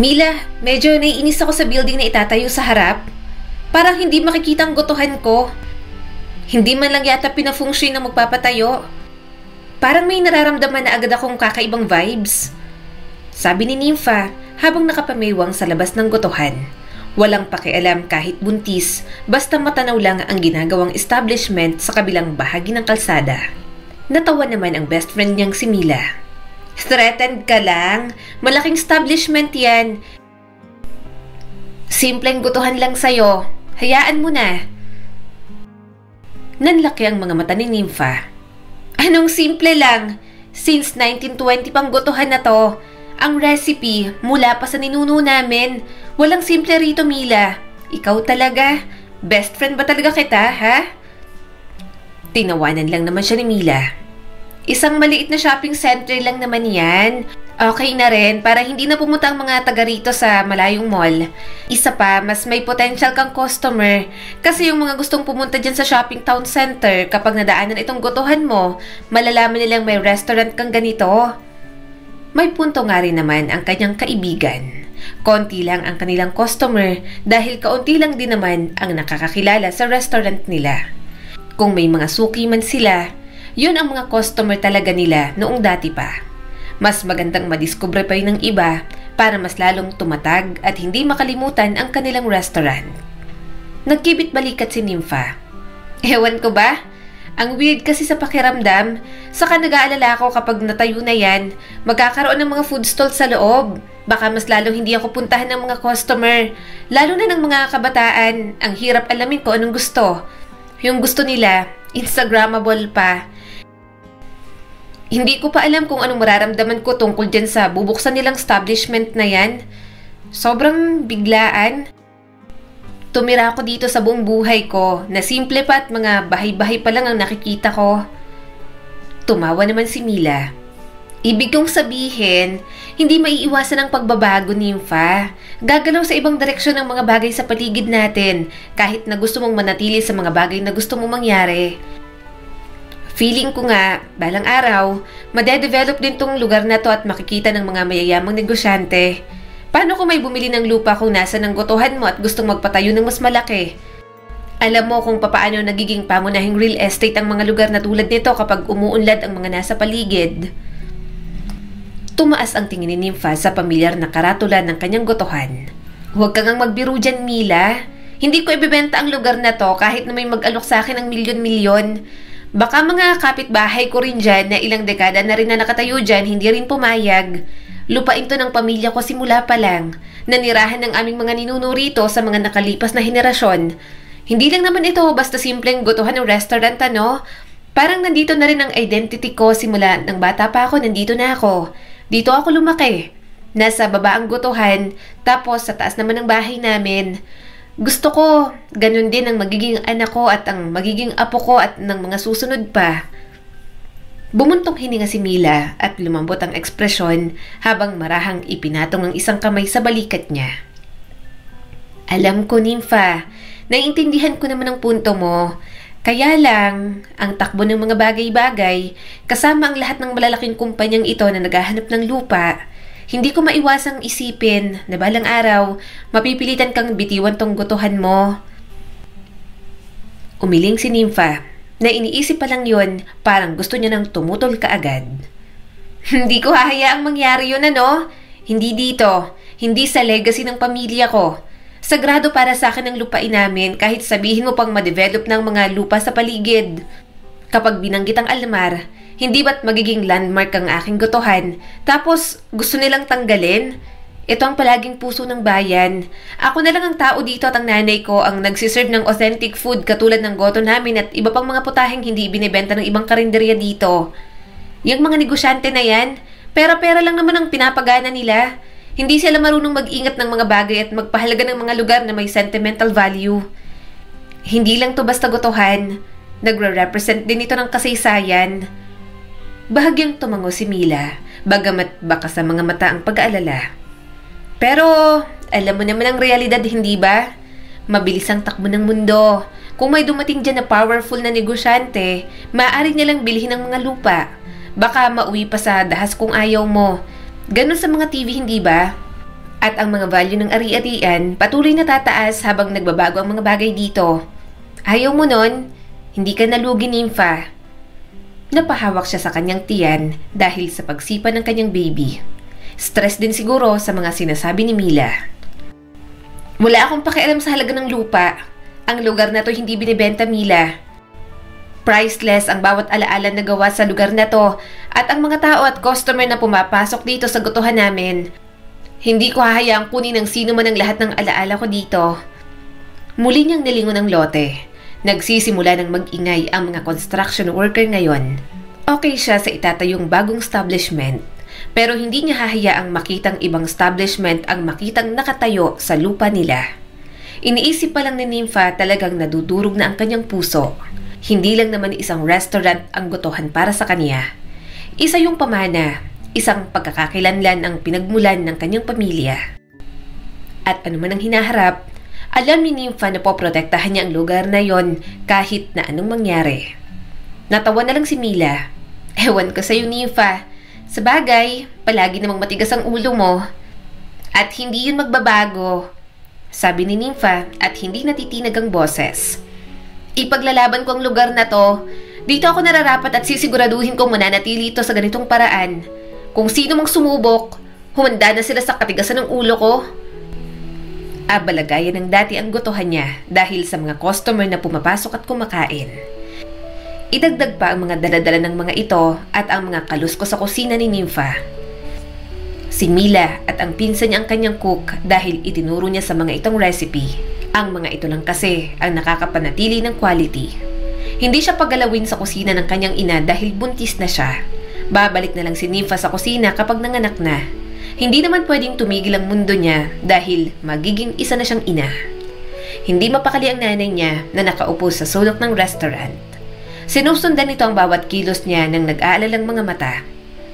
Mila, medyo naiinis ako sa building na itatayo sa harap. Parang hindi makikita ang gotohan ko. Hindi man lang yata pina-function na magpapatayo. Parang may nararamdaman na agad akong kakaibang vibes. Sabi ni Nympha habang nakapamewang sa labas ng gotohan. Walang pakialam kahit buntis, basta matanaw lang ang ginagawang establishment sa kabilang bahagi ng kalsada. Natawa naman ang best friend niyang si Mila. Threatened ka lang? Malaking establishment yan. Simpleng gotohan lang sa'yo. Hayaan mo na. Nanlaki ang mga mata ni Nympha. Anong simple lang? Since 1920 pang gotohan na to. Ang recipe mula pa sa ninuno namin. Walang simple rito, Mila. Ikaw talaga. Best friend ba talaga kita, ha? Tinawanan lang naman siya ni Mila. Isang maliit na shopping center lang naman yan. Okay na rin para hindi na pumunta ang mga taga rito sa malayong mall. Isa pa, mas may potential kang customer. Kasi yung mga gustong pumunta dyan sa shopping town center, kapag nadaanan itong gotohan mo, malalaman nilang may restaurant kang ganito. May punto nga rin naman ang kanyang kaibigan. Konti lang ang kanilang customer dahil kaunti lang din naman ang nakakakilala sa restaurant nila. Kung may mga suki man sila, yun ang mga customer talaga nila noong dati pa. Mas magandang madiskubre pa yun ng iba para mas lalong tumatag at hindi makalimutan ang kanilang restaurant. Nagkibit balikat si Nympha. Ewan ko ba? Ang weird kasi sa pakiramdam. Saka nag-aalala ako kapag natayo na yan, magkakaroon ng mga food stall sa loob. Baka mas lalong hindi ako puntahan ng mga customer. Lalo na ng mga kabataan. Ang hirap alamin ko anong gusto. Yung gusto nila, Instagrammable pa. Hindi ko pa alam kung anong mararamdaman ko tungkol dyan sa bubuksan nilang establishment na yan. Sobrang biglaan. Tumira ako dito sa buong buhay ko na simple pa at mga bahay-bahay pa lang ang nakikita ko. Tumawa naman si Mila. Ibig kong sabihin, hindi maiiwasan ang pagbabago, Nympha. Gagalaw sa ibang direksyon ng mga bagay sa paligid natin kahit na gusto mong manatili sa mga bagay na gusto mong mangyari. Feeling ko nga, balang araw, madedevelop din tong lugar na to at makikita ng mga mayayamang negosyante. Paano kung may bumili ng lupa kung nasa ng gotohan mo at gustong magpatayo ng mas malaki? Alam mo kung papaano nagiging pamunahing real estate ang mga lugar na tulad nito kapag umuunlad ang mga nasa paligid. Tumaas ang tingin ni Nympha sa pamilyar na karatula ng kanyang gotohan. Huwag kang magbiro dyan, Mila. Hindi ko ibebenta ang lugar na to kahit na may mag-alok sa akin ng milyon-milyon. Baka mga kapitbahay ko rin dyan na ilang dekada na rin na nakatayo dyan, hindi rin pumayag. Lupain to ng pamilya ko simula pa lang. Nanirahan ng aming mga ninuno rito sa mga nakalipas na henerasyon. Hindi lang naman ito basta simpleng gotohan ng restaurant, ano? Parang nandito na rin ang identity ko simula ng bata pa ako, nandito na ako. Dito ako lumaki. Nasa baba ang gotohan, tapos sa taas naman ng bahay namin. Gusto ko, ganun din ang magiging anak ko at ang magiging apo ko at ng mga susunod pa. Bumuntong hininga si Mila at lumambot ang ekspresyon habang marahang ipinatong ang isang kamay sa balikat niya. Alam ko, Nympha, naiintindihan ko naman ang punto mo. Kaya lang, ang takbo ng mga bagay-bagay, kasama ang lahat ng malalaking kumpanyang ito na naghahanap ng lupa, hindi ko maiwasang isipin na balang araw, mapipilitan kang bitiwan tong gotohan mo. Umiling si Nympha na iniisip pa lang yun, parang gusto niya nang tumutol kaagad. Hindi ko hahayaang mangyari yun, ano? Hindi dito, hindi sa legacy ng pamilya ko. Sagrado para sa akin ang lupain namin kahit sabihin mo pang ma-develop ng mga lupa sa paligid. Kapag binanggit ang Almar, hindi ba't magiging landmark ang aking gotohan? Tapos gusto nilang tanggalin? Ito ang palaging puso ng bayan. Ako na lang ang tao dito at ang nanay ko ang nagsiserve ng authentic food katulad ng goto namin at iba pang mga putaheng hindi binibenta ng ibang karinderya dito. Yung mga negosyante na yan, pera-pera lang naman ang pinapagana nila. Hindi sila marunong mag-ingat ng mga bagay at magpahalaga ng mga lugar na may sentimental value. Hindi lang to basta gotohan. Nagre-represent din ito ng kasaysayan. Bahagyang tumango si Mila, bagamat baka sa mga mata ang pag-aalala. Pero, alam mo naman ang realidad, hindi ba? Mabilis ang takbo ng mundo. Kung may dumating dyan na powerful na negosyante, maaari nilang bilhin ang mga lupa. Baka mauwi pa sa dahas kung ayaw mo. Ganun sa mga TV, hindi ba? At ang mga value ng ari-arian patuloy na tataas habang nagbabago ang mga bagay dito. Ayaw mo nun? Hindi ka nalugi, Nympha. Napahawak siya sa kanyang tiyan dahil sa pagsipa ng kanyang baby. Stress din siguro sa mga sinasabi ni Mila. Wala akong pakialam sa halaga ng lupa. Ang lugar na to hindi binibenta, Mila. Priceless ang bawat alaala na gawa sa lugar na to at ang mga tao at customer na pumapasok dito sa gotohan namin. Hindi ko hahayaang kunin ng sino man ang lahat ng alaala ko dito. Muli niyang nilingon ang lote. Nagsisimula ng mag-ingay ang mga construction worker ngayon. Okay siya sa itatayong bagong establishment. Pero hindi niya hahayaang makitang ibang establishment ang makitang nakatayo sa lupa nila. Iniisip pa lang ni Nympha talagang nadudurog na ang kanyang puso. Hindi lang naman isang restaurant ang gotohan para sa kanya. Isa yung pamana, isang pagkakakilanlan ang pinagmulan ng kanyang pamilya. At anuman ang hinaharap, alam ni Nympha na poprotektahan niya ang lugar na yon kahit na anong mangyari. Natawa na lang si Mila. Ewan ko sa'yo, Nympha. Sabagay, palagi namang matigas ang ulo mo. At hindi yun magbabago, sabi ni Nympha at hindi natitinag ang boses. Ipaglalaban ko ang lugar na to. Dito ako nararapat at sisiguraduhin kong mananatili ito sa ganitong paraan. Kung sino mang sumubok, humanda na sila sa katigasan ng ulo ko. Abalagayan ng dati ang gotohan niya dahil sa mga customer na pumapasok at kumakain. Idagdag pa ang mga daladala ng mga ito at ang mga kalusko sa kusina ni Nympha. Si Mila at ang pinsan niya ang kanyang cook dahil itinuro niya sa mga itong recipe. Ang mga ito lang kasi ang nakakapanatili ng quality. Hindi siya paggalawin sa kusina ng kanyang ina dahil buntis na siya. Babalik na lang si Nympha sa kusina kapag nanganak na. Hindi naman pwedeng tumigil ang mundo niya dahil magiging isa na siyang ina. Hindi mapakali ang nanay niya na nakaupo sa sulok ng restaurant. Sinusundan nito ang bawat kilos niya ng nag-aalalang mga mata.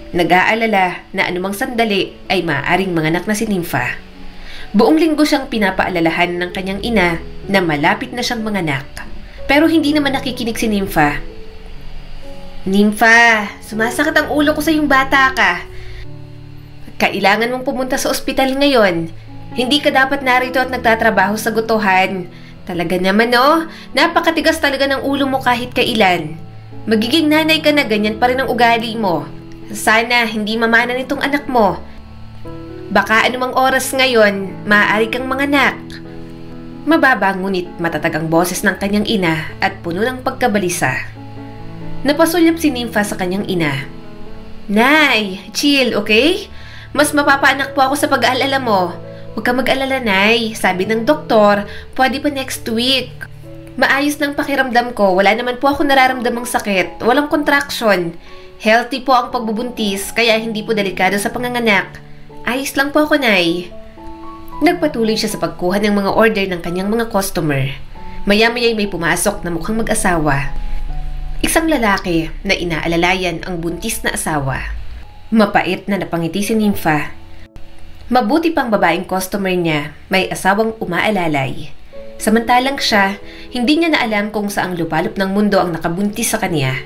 Nag-aalala na anumang sandali ay maaaring manganak na si Nympha. Buong linggo siyang pinapaalalahan ng kanyang ina na malapit na siyang manganak. Pero hindi naman nakikinig si Nympha. Nympha, sumasakit ang ulo ko sa iyong bata ka. Kailangan mong pumunta sa ospital ngayon. Hindi ka dapat narito at nagtatrabaho sa gotohan. Talaga naman napakatigas talaga ng ulo mo kahit kailan. Magiging nanay ka na ganyan pa rin ang ugali mo. Sana hindi mamana nitong anak mo. Baka anumang oras ngayon, maaari kang manganak. Mababa ngunit matatag ang boses ng kanyang ina at puno ng pagkabalisa. Napasulyap si Nympha sa kanyang ina. Nay, chill, okay? Mas mapapaanak po ako sa pag-aalala mo. Huwag ka mag-alala, Nay. Sabi ng doktor, pwede pa next week. Maayos ng pakiramdam ko. Wala naman po ako nararamdamang sakit. Walang contraction. Healthy po ang pagbubuntis, kaya hindi po delikado sa panganganak. Ayos lang po ako, Nay. Nagpatuloy siya sa pagkuha ng mga order ng kanyang mga customer. Maya-maya'y may pumasok na mukhang mag-asawa. Isang lalaki na inaalalayan ang buntis na asawa. Mapait na napangiti si Nympha. Mabuti pang babaeng customer niya, may asawang umaalalay. Samantalang siya, hindi niya na alam kung saang lupalop ng mundo ang nakabuntis sa kanya.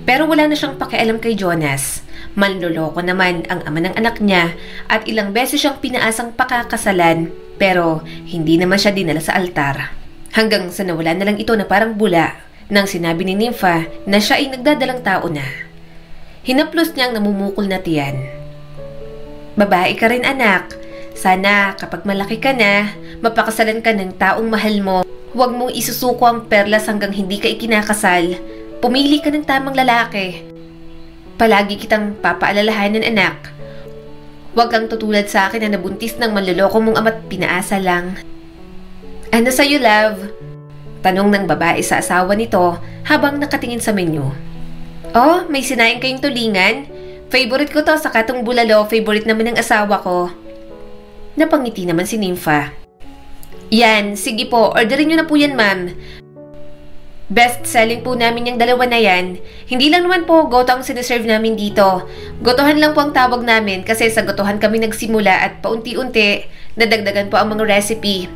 Pero wala na siyang pakialam kay Jonas. Manloloko naman ang ama ng anak niya at ilang beses siyang pinaasang pakakasalan pero hindi naman siya dinala sa altar. Hanggang sa nawala na lang ito na parang bula nang sinabi ni Nympha na siya ay nagdadalang tao na. Hinaplos niya ang namumukol na tiyan. Babae ka rin, anak. Sana kapag malaki ka na, mapakasalan ka ng taong mahal mo. Huwag mong isusuko ang perlas hanggang hindi ka ikinakasal. Pumili ka ng tamang lalaki. Palagi kitang papaalalahanan, anak. Huwag kang tutulad sa akin na nabuntis ng manloloko mong ama't pinaasa lang. Ano sa'yo, love? Tanong ng babae sa asawa nito habang nakatingin sa menu. Oh, may sinaing kayong tulingan? Favorite ko to, sa katong bulalo, favorite naman ng asawa ko. Napangiti naman si Nympha. Yan, sige po, orderin nyo na po yan, ma'am. Best selling po namin yung dalawa na yan. Hindi lang naman po goto ang siniserve namin dito. Gotohan lang po ang tawag namin kasi sa gotohan kami nagsimula at paunti-unti nadagdagan po ang mga recipe.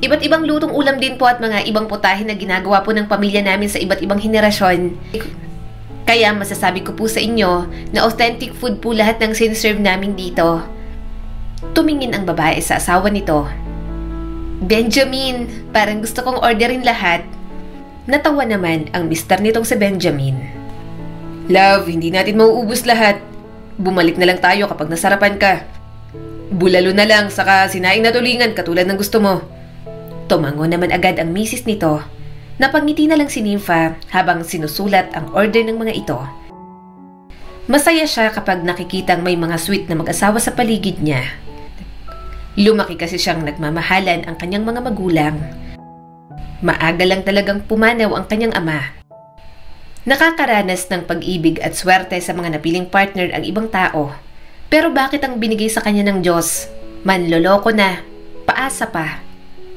Iba't ibang lutong ulam din po at mga ibang putahe na ginagawa po ng pamilya namin sa iba't ibang henerasyon. Kaya masasabi ko po sa inyo na authentic food po lahat ng siniserve namin dito. Tumingin ang babae sa asawa nito. Benjamin, parang gusto kong orderin lahat. Natawa naman ang mister nitong si Benjamin. Love, hindi natin mauubos lahat. Bumalik na lang tayo kapag nasarapan ka. Bulalo na lang saka sinaing na tulingan katulad ng gusto mo. Tumango naman agad ang misis nito. Napangiti na lang si Nympha habang sinusulat ang order ng mga ito. Masaya siya kapag nakikitang may mga sweet na mag-asawa sa paligid niya. Lumaki kasi siyang nagmamahalan ang kanyang mga magulang. Maaga lang talagang pumanaw ang kanyang ama. Nakakaranas ng pag-ibig at swerte sa mga napiling partner ang ibang tao. Pero bakit ang binigay sa kanya ng Diyos? Manloloko na, paasa pa.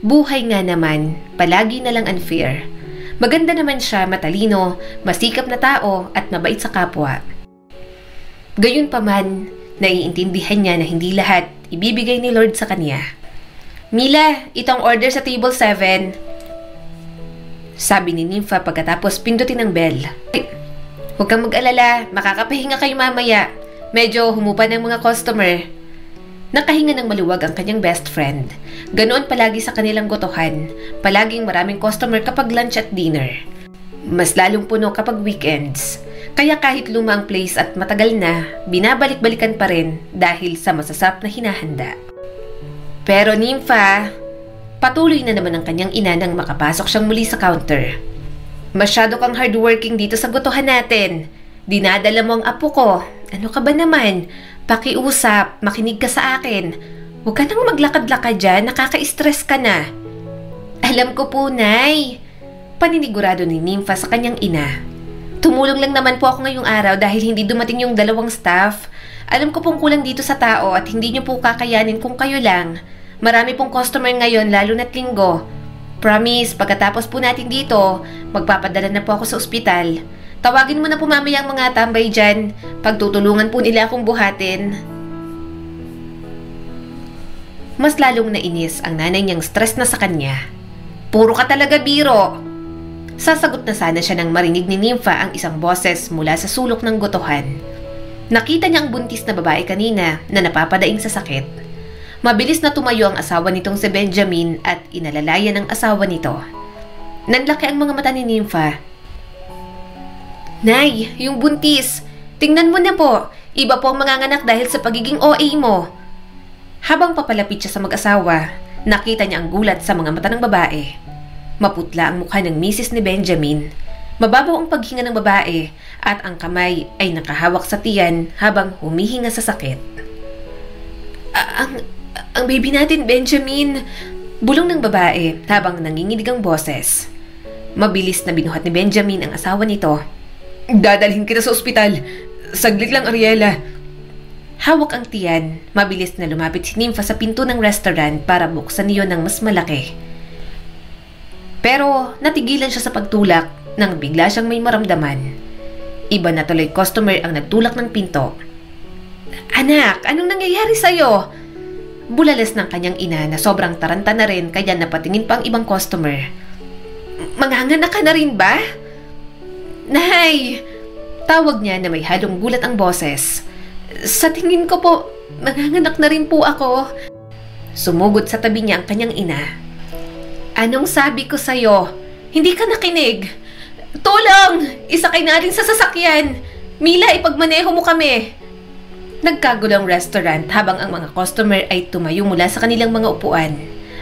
Buhay nga naman, palagi na lang unfair. Maganda naman siya, matalino, masikap na tao at mabait sa kapwa. Gayunpaman, naiintindihan niya na hindi lahat ibibigay ni Lord sa kanya. Mila, itong order sa table 7. Sabi ni Nympha pagkatapos pindutin ang bell. Huwag kang mag-alala, makakapahinga kayo mamaya. Medyo humupa ng mga customer. Nakahinga ng maluwag ang kanyang best friend. Ganoon palagi sa kanilang gotohan. Palaging maraming customer kapag lunch at dinner. Mas lalong puno kapag weekends. Kaya kahit luma ang place at matagal na, binabalik-balikan pa rin dahil sa masasarap na hinahanda. Pero Nympha, patuloy na naman ang kanyang ina nang makapasok siyang muli sa counter. Masyado kang hardworking dito sa gotohan natin. Dinadala mo ang apo ko. Ano ka ba naman? Pakiusap, makinig ka sa akin. Huwag ka nang maglakad-lakad dyan, nakaka-stress ka na. Alam ko po, Nay. Paninigurado ni Nympha sa kanyang ina. Tumulong lang naman po ako ngayong araw dahil hindi dumating yung 2 staff. Alam ko pong kulang dito sa tao at hindi niyo po kakayanin kung kayo lang. Marami pong customer ngayon lalo na't linggo. Promise, pagkatapos po natin dito, magpapadala na po ako sa ospital. Tawagin mo na po mamaya ang mga tambay dyan. Pagtutulungan po nila akong buhatin. Mas lalong nainis ang nanay niyang stress na sa kanya. Puro ka talaga biro. Sasagot na sana siya nang marinig ni Nympha ang isang boses mula sa sulok ng gotohan. Nakita niya ang buntis na babae kanina na napapadaing sa sakit. Mabilis na tumayo ang asawa nitong si Benjamin at inalalayan ang asawa nito. Nanlaki ang mga mata ni Nympha. Nay, yung buntis. Tingnan mo na po. Iba po ang manganganak dahil sa pagiging OA mo. Habang papalapit siya sa mag-asawa, nakita niya ang gulat sa mga mata ng babae. Maputla ang mukha ng misis ni Benjamin. Mababaw ang paghinga ng babae at ang kamay ay nakahawak sa tiyan habang humihinga sa sakit. Ang baby natin, Benjamin. Bulong ng babae habang nanginginig ang boses. Mabilis na binuhat ni Benjamin ang asawa nito. Dadalhin kita sa ospital. Saglit lang, Ariela. Hawak ang tiyan. Mabilis na lumapit si Nympha sa pinto ng restaurant para buksan niyo ng mas malaki. Pero natigilan siya sa pagtulak nang bigla siyang may maramdaman. Iba na tuloy customer ang nagtulak ng pinto. Anak, anong nangyayari sa'yo? Bulalas ng kanyang ina na sobrang taranta na rin kaya napatingin pa ang ibang customer. Manganganak ka na rin ba? Nay! Tawag niya na may halong gulat ang boses. Sa tingin ko po, manganganak na rin po ako. Sumugod sa tabi niya ang kanyang ina. Anong sabi ko sa'yo? Hindi ka nakinig. Tulong! Isakay na rin sa sasakyan. Mila, ipagmaneho mo kami. Nagkagulo ang restaurant habang ang mga customer ay tumayo mula sa kanilang mga upuan.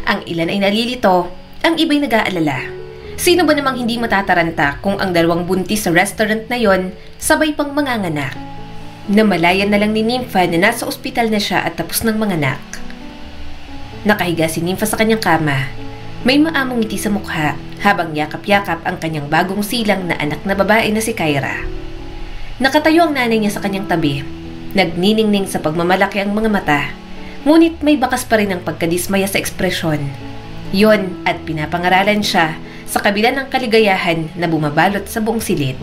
Ang ilan ay nalilito, ang iba'y nag-aalala. Sino ba namang hindi matataranta kung ang 2 buntis sa restaurant na yon sabay pang manganganak? Namalayan na lang ni Nympha na nasa ospital na siya at tapos ng manganak. Nakahiga si Nympha sa kanyang kama. May maamong ngiti sa mukha habang yakap-yakap ang kanyang bagong silang na anak na babae na si Kyra. Nakatayo ang nanay niya sa kanyang tabi. Nagniningning sa pagmamalaki ang mga mata. Ngunit may bakas pa rin ang pagkadismaya sa ekspresyon. Yon at pinapangaralan siya sa kabila ng kaligayahan na bumabalot sa buong silid.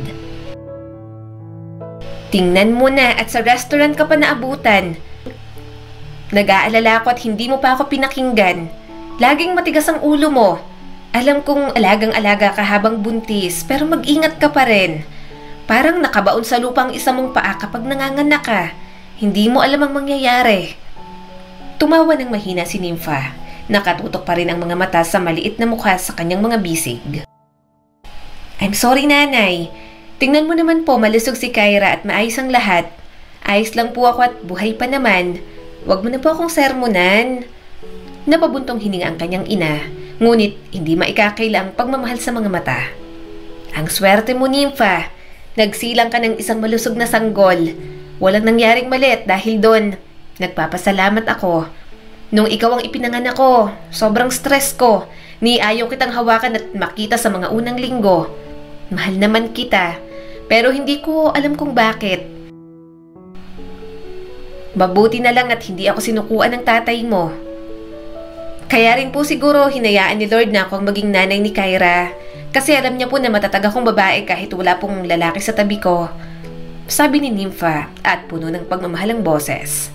Tingnan mo na at sa restaurant ka pa naabutan. Nag-aalala ako at hindi mo pa ako pinakinggan. Laging matigas ang ulo mo. Alam kong alagang-alaga ka habang buntis, pero mag-ingat ka pa rin. Parang nakabaon sa lupa ang isa mong paa kapag nanganganak ka. Hindi mo alam ang mangyayari. Tumawa ng mahina si Nympha. Nakatutok pa rin ang mga mata sa maliit na mukha sa kanyang mga bisig. I'm sorry, nanay. Tingnan mo naman po, malusog si Kyra at maayos ang lahat. Ayos lang po ako at buhay pa naman. Huwag mo na po akong sermonan. Napabuntong hininga ang kanyang ina, ngunit hindi maikakaila ang pagmamahal sa mga mata. Ang swerte mo, Nympha. Nagsilang ka ng isang malusog na sanggol. Walang nangyaring mali at dahil doon, nagpapasalamat ako. Nung ikaw ang ipinanganak ko, sobrang stress ko. Ni ayaw kitang hawakan at makita sa mga unang linggo. Mahal naman kita, pero hindi ko alam kung bakit. Mabuti na lang at hindi ako sinukuan ng tatay mo. Kaya rin po siguro hinayaan ni Lord na akong maging nanay ni Kyra. Kasi alam niya po na matatag akong babae kahit wala pong lalaki sa tabi ko. Sabi ni Nympha at puno ng pagmamahal ang boses.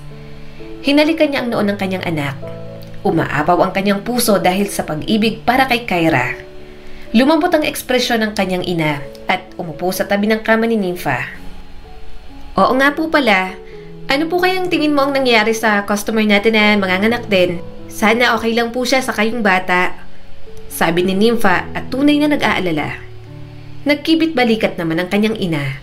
Hinalikan niya ang noon ng kanyang anak. Umaapaw ang kanyang puso dahil sa pag-ibig para kay Kyra. Lumambot ang ekspresyon ng kanyang ina at umupo sa tabi ng kama ni Nympha. Oo nga po pala. Ano po kayang tingin mo ang nangyari sa customer natin na manganganak din? Sana okay lang po siya sa kayong bata. Sabi ni Nympha at tunay na nag-aalala. Nagkibit-balikat naman ang kanyang ina.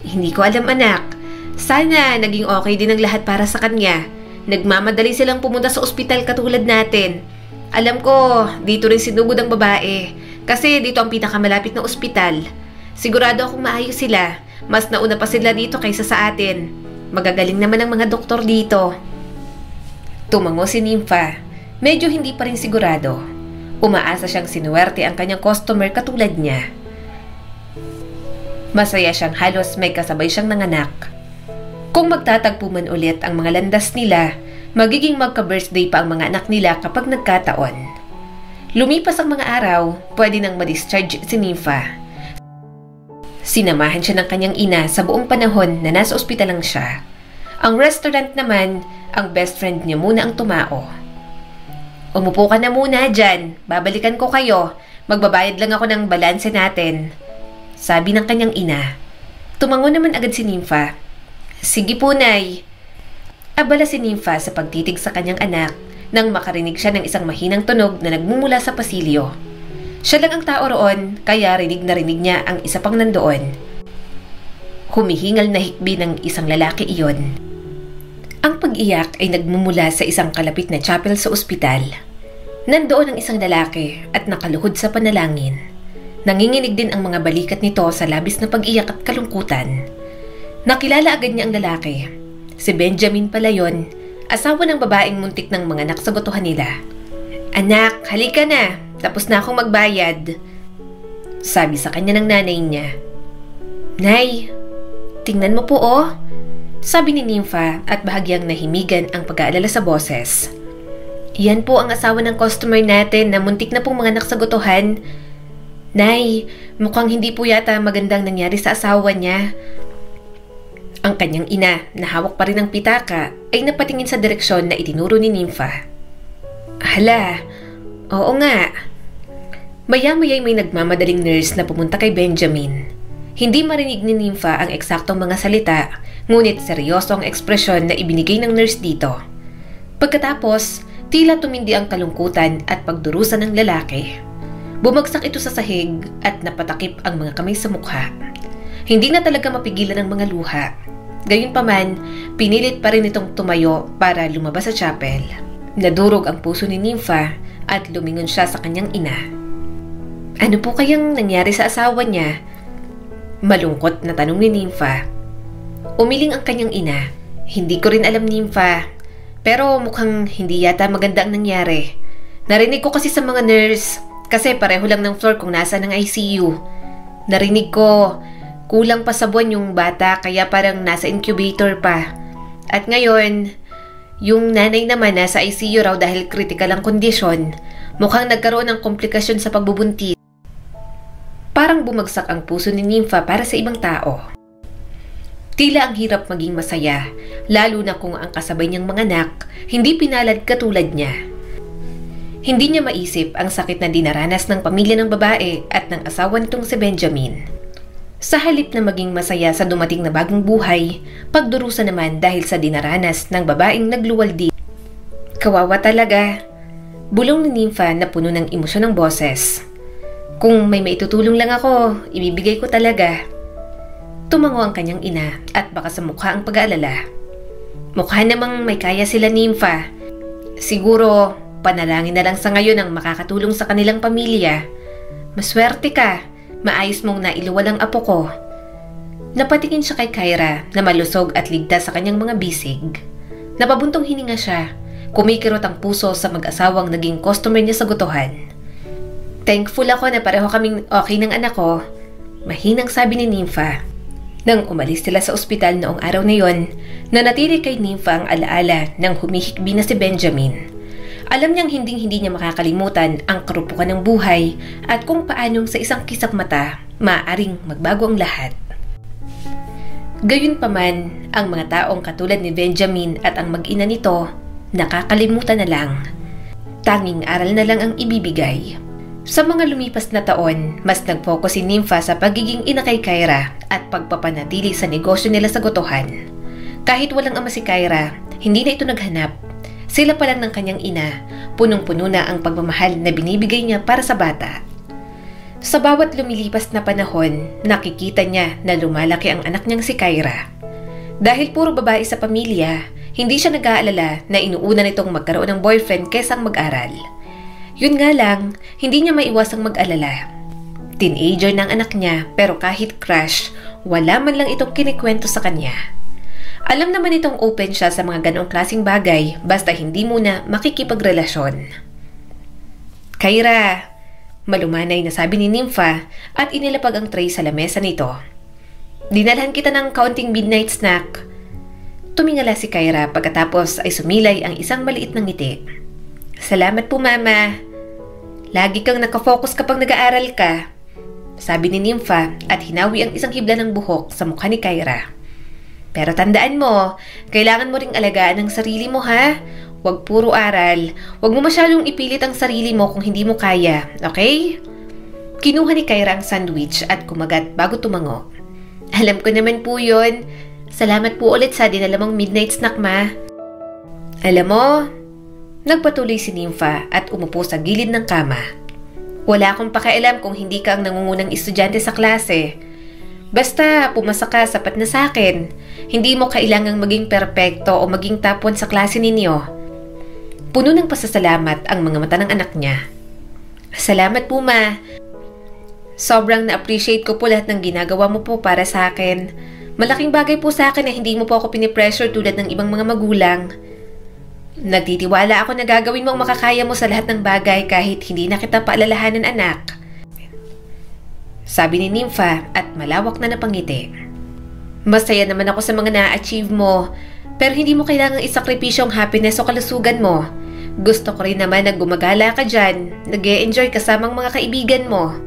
Hindi ko alam, anak. Sana naging okay din ang lahat para sa kanya. Nagmamadali silang pumunta sa ospital katulad natin. Alam ko, dito rin sinugod ang babae. Kasi dito ang pinakamalapit na ospital. Sigurado akong maayos sila. Mas nauna pa sila dito kaysa sa atin. Magagaling naman ang mga doktor dito. Tumango si Nympha. Medyo hindi pa rin sigurado. Umaasa siyang sinuwerte ang kanyang customer katulad niya. Masaya siyang halos may kasabay siyang nanganak. Kung magtatagpo man ulit ang mga landas nila, magiging magka-birthday pa ang mga anak nila kapag nagkataon. Lumipas ang mga araw, pwede nang ma-discharge si Nympha. Sinamahan siya ng kanyang ina sa buong panahon na nasa ospital lang siya. Ang restaurant naman, ang best friend niya muna ang tumao. Umupo ka na muna dyan, babalikan ko kayo. Magbabayad lang ako ng balanse natin. Sabi ng kanyang ina. Tumango naman agad si Nympha. Sige po, Nay. Abala si Nympha sa pagtitig sa kanyang anak nang makarinig siya ng isang mahinang tunog na nagmumula sa pasilyo. Siya lang ang tao roon, kaya rinig na rinig niya ang isa pang nandoon. Humihingal na hikbi ng isang lalaki iyon. Ang pag-iyak ay nagmumula sa isang kalapit na chapel sa ospital. Nandoon ang isang lalaki at nakaluhod sa panalangin. Nanginginig din ang mga balikat nito sa labis na pag-iyak at kalungkutan. Nakilala agad niya ang lalaki. Si Benjamin pala yun, asawa ng babaeng muntik ng mga anak sa gotohan nila. Anak, halika na. Tapos na akong magbayad. Sabi sa kanya ng nanay niya. Nay, tingnan mo po oh. Sabi ni Nympha at bahagyang nahimigan ang pag-aalala sa boses. Yan po ang asawa ng customer natin na muntik na pong mga anak sa gotohan. Nay, mukhang hindi po yata magandang nangyari sa asawa niya. Ang kanyang ina, na hawak pa rin ng pitaka, ay napatingin sa direksyon na itinuro ni Nympha. Hala, oo nga. Maya-maya'y may nagmamadaling nurse na pumunta kay Benjamin. Hindi marinig ni Nympha ang eksaktong mga salita, ngunit seryoso ang ekspresyon na ibinigay ng nurse dito. Pagkatapos, tila tumindi ang kalungkutan at pagdurusa ng lalaki. Bumagsak ito sa sahig at napatakip ang mga kamay sa mukha. Hindi na talaga mapigilan ang mga luha. Gayunpaman, pinilit pa rin itong tumayo para lumabas sa chapel. Nadurog ang puso ni Nympha at lumingon siya sa kanyang ina. Ano po kayang nangyari sa asawa niya? Malungkot na tanong ni Nympha. Umiling ang kanyang ina. Hindi ko rin alam, Nympha. Pero mukhang hindi yata maganda ang nangyari. Narinig ko kasi sa mga nurse, kasi pareho lang ng floor kung nasa ng ICU. Narinig ko, kulang pa sa buwan yung bata kaya parang nasa incubator pa. At ngayon, yung nanay naman nasa ICU raw dahil critical ang kondisyon. Mukhang nagkaroon ng komplikasyon sa pagbubuntis. Parang bumagsak ang puso ni Nympha para sa ibang tao. Tila ang hirap maging masaya, lalo na kung ang kasabay niyang mga anak hindi pinalad katulad niya. Hindi niya maisip ang sakit na dinaranas ng pamilya ng babae at ng asawa nitong si Benjamin. Sa halip na maging masaya sa dumating na bagong buhay, pagdurusa naman dahil sa dinaranas ng babaeng nagluwaldi. Kawawa talaga. Bulong ni Nympha na puno ng emosyon ng boses. Kung may maitutulong lang ako, ibibigay ko talaga. Tumango ang kanyang ina at baka sa mukha ang pag-aalala. Mukha namang may kaya sila, Nympha. Siguro, panalangin na lang sa ngayon ang makakatulong sa kanilang pamilya. Maswerte ka. Maayos mong nailuwal ang apo ko. Napatingin siya kay Kyra na malusog at ligtas sa kanyang mga bisig. Napabuntong hininga siya. Kumikirot ang puso sa mag-asawang naging customer niya sa gutuhan. Thankful ako na pareho kaming okay ng anak ko. Mahinang sabi ni Nympha. Nang umalis sila sa ospital noong araw na yon, nanatili kay Nympha ang alaala ng humihikbi na si Benjamin. Alam niyang hindi niya makakalimutan ang karupukan ng buhay at kung paanong sa isang kisap mata, maaaring magbago ang lahat. Gayunpaman, ang mga taong katulad ni Benjamin at ang mag-ina nito, nakakalimutan na lang. Tanging aral na lang ang ibibigay. Sa mga lumipas na taon, mas nag-focus si Nympha sa pagiging ina kay Kyra at pagpapanatili sa negosyo nila sa gutuhan. Kahit walang ama si Kyra, hindi na ito naghanap. Sila pa lang ng kanyang ina, punong-puno na ang pagmamahal na binibigay niya para sa bata. Sa bawat lumilipas na panahon, nakikita niya na lumalaki ang anak niyang si Kyra. Dahil puro babae sa pamilya, hindi siya nag-aalala na inuuna nitong magkaroon ng boyfriend kaysa mag-aral. Yun nga lang, hindi niya maiwasang mag-alala. Teenager ng anak niya pero kahit crush, wala man lang itong kinikwento sa kanya. Alam naman itong open siya sa mga ganong klaseng bagay basta hindi muna makikipagrelasyon. Kyra, malumanay na sabi ni Nympha at inilapag ang tray sa lamesa nito. Dinalhan kita ng kaunting midnight snack. Tumingala si Kyra pagkatapos ay sumilay ang isang maliit na ngiti. Salamat po, Mama. Lagi kang nakafocus kapag nag-aaral ka, sabi ni Nympha at hinawi ang isang hibla ng buhok sa mukha ni Kyra. Pero tandaan mo, kailangan mo ring alagaan ang sarili mo, ha? Huwag puro aral. Huwag mo masyadong ipilit ang sarili mo kung hindi mo kaya, okay? Kinuha ni Kyra ang sandwich at kumagat bago tumango. Alam ko naman po yun. Salamat po ulit sa dinala mong midnight snack, Ma. Alam mo, nagpatuloy si Nympha at umupo sa gilid ng kama. Wala akong pakialam kung hindi ka ang nangungunang estudyante sa klase. Basta pumasa ka, sapat na sa akin. Hindi mo kailangang maging perpekto o maging top 1 sa klase ninyo. Puno ng pasasalamat ang mga mata ng anak niya. Salamat po, Ma. Sobrang na-appreciate ko po lahat ng ginagawa mo po para sa akin. Malaking bagay po sa akin na hindi mo po ako pinipressure tulad ng ibang mga magulang. Nagtitiwala ako na gagawin mo ang makakaya mo sa lahat ng bagay kahit hindi na kita paalalahanan, anak. Sabi ni Nympha at malawak na napangiti. Masaya naman ako sa mga na-achieve mo, pero hindi mo kailangang isakripisyo ang happiness o kalusugan mo. Gusto ko rin naman na gumagala ka dyan, nag-e-enjoy kasamang mga kaibigan mo.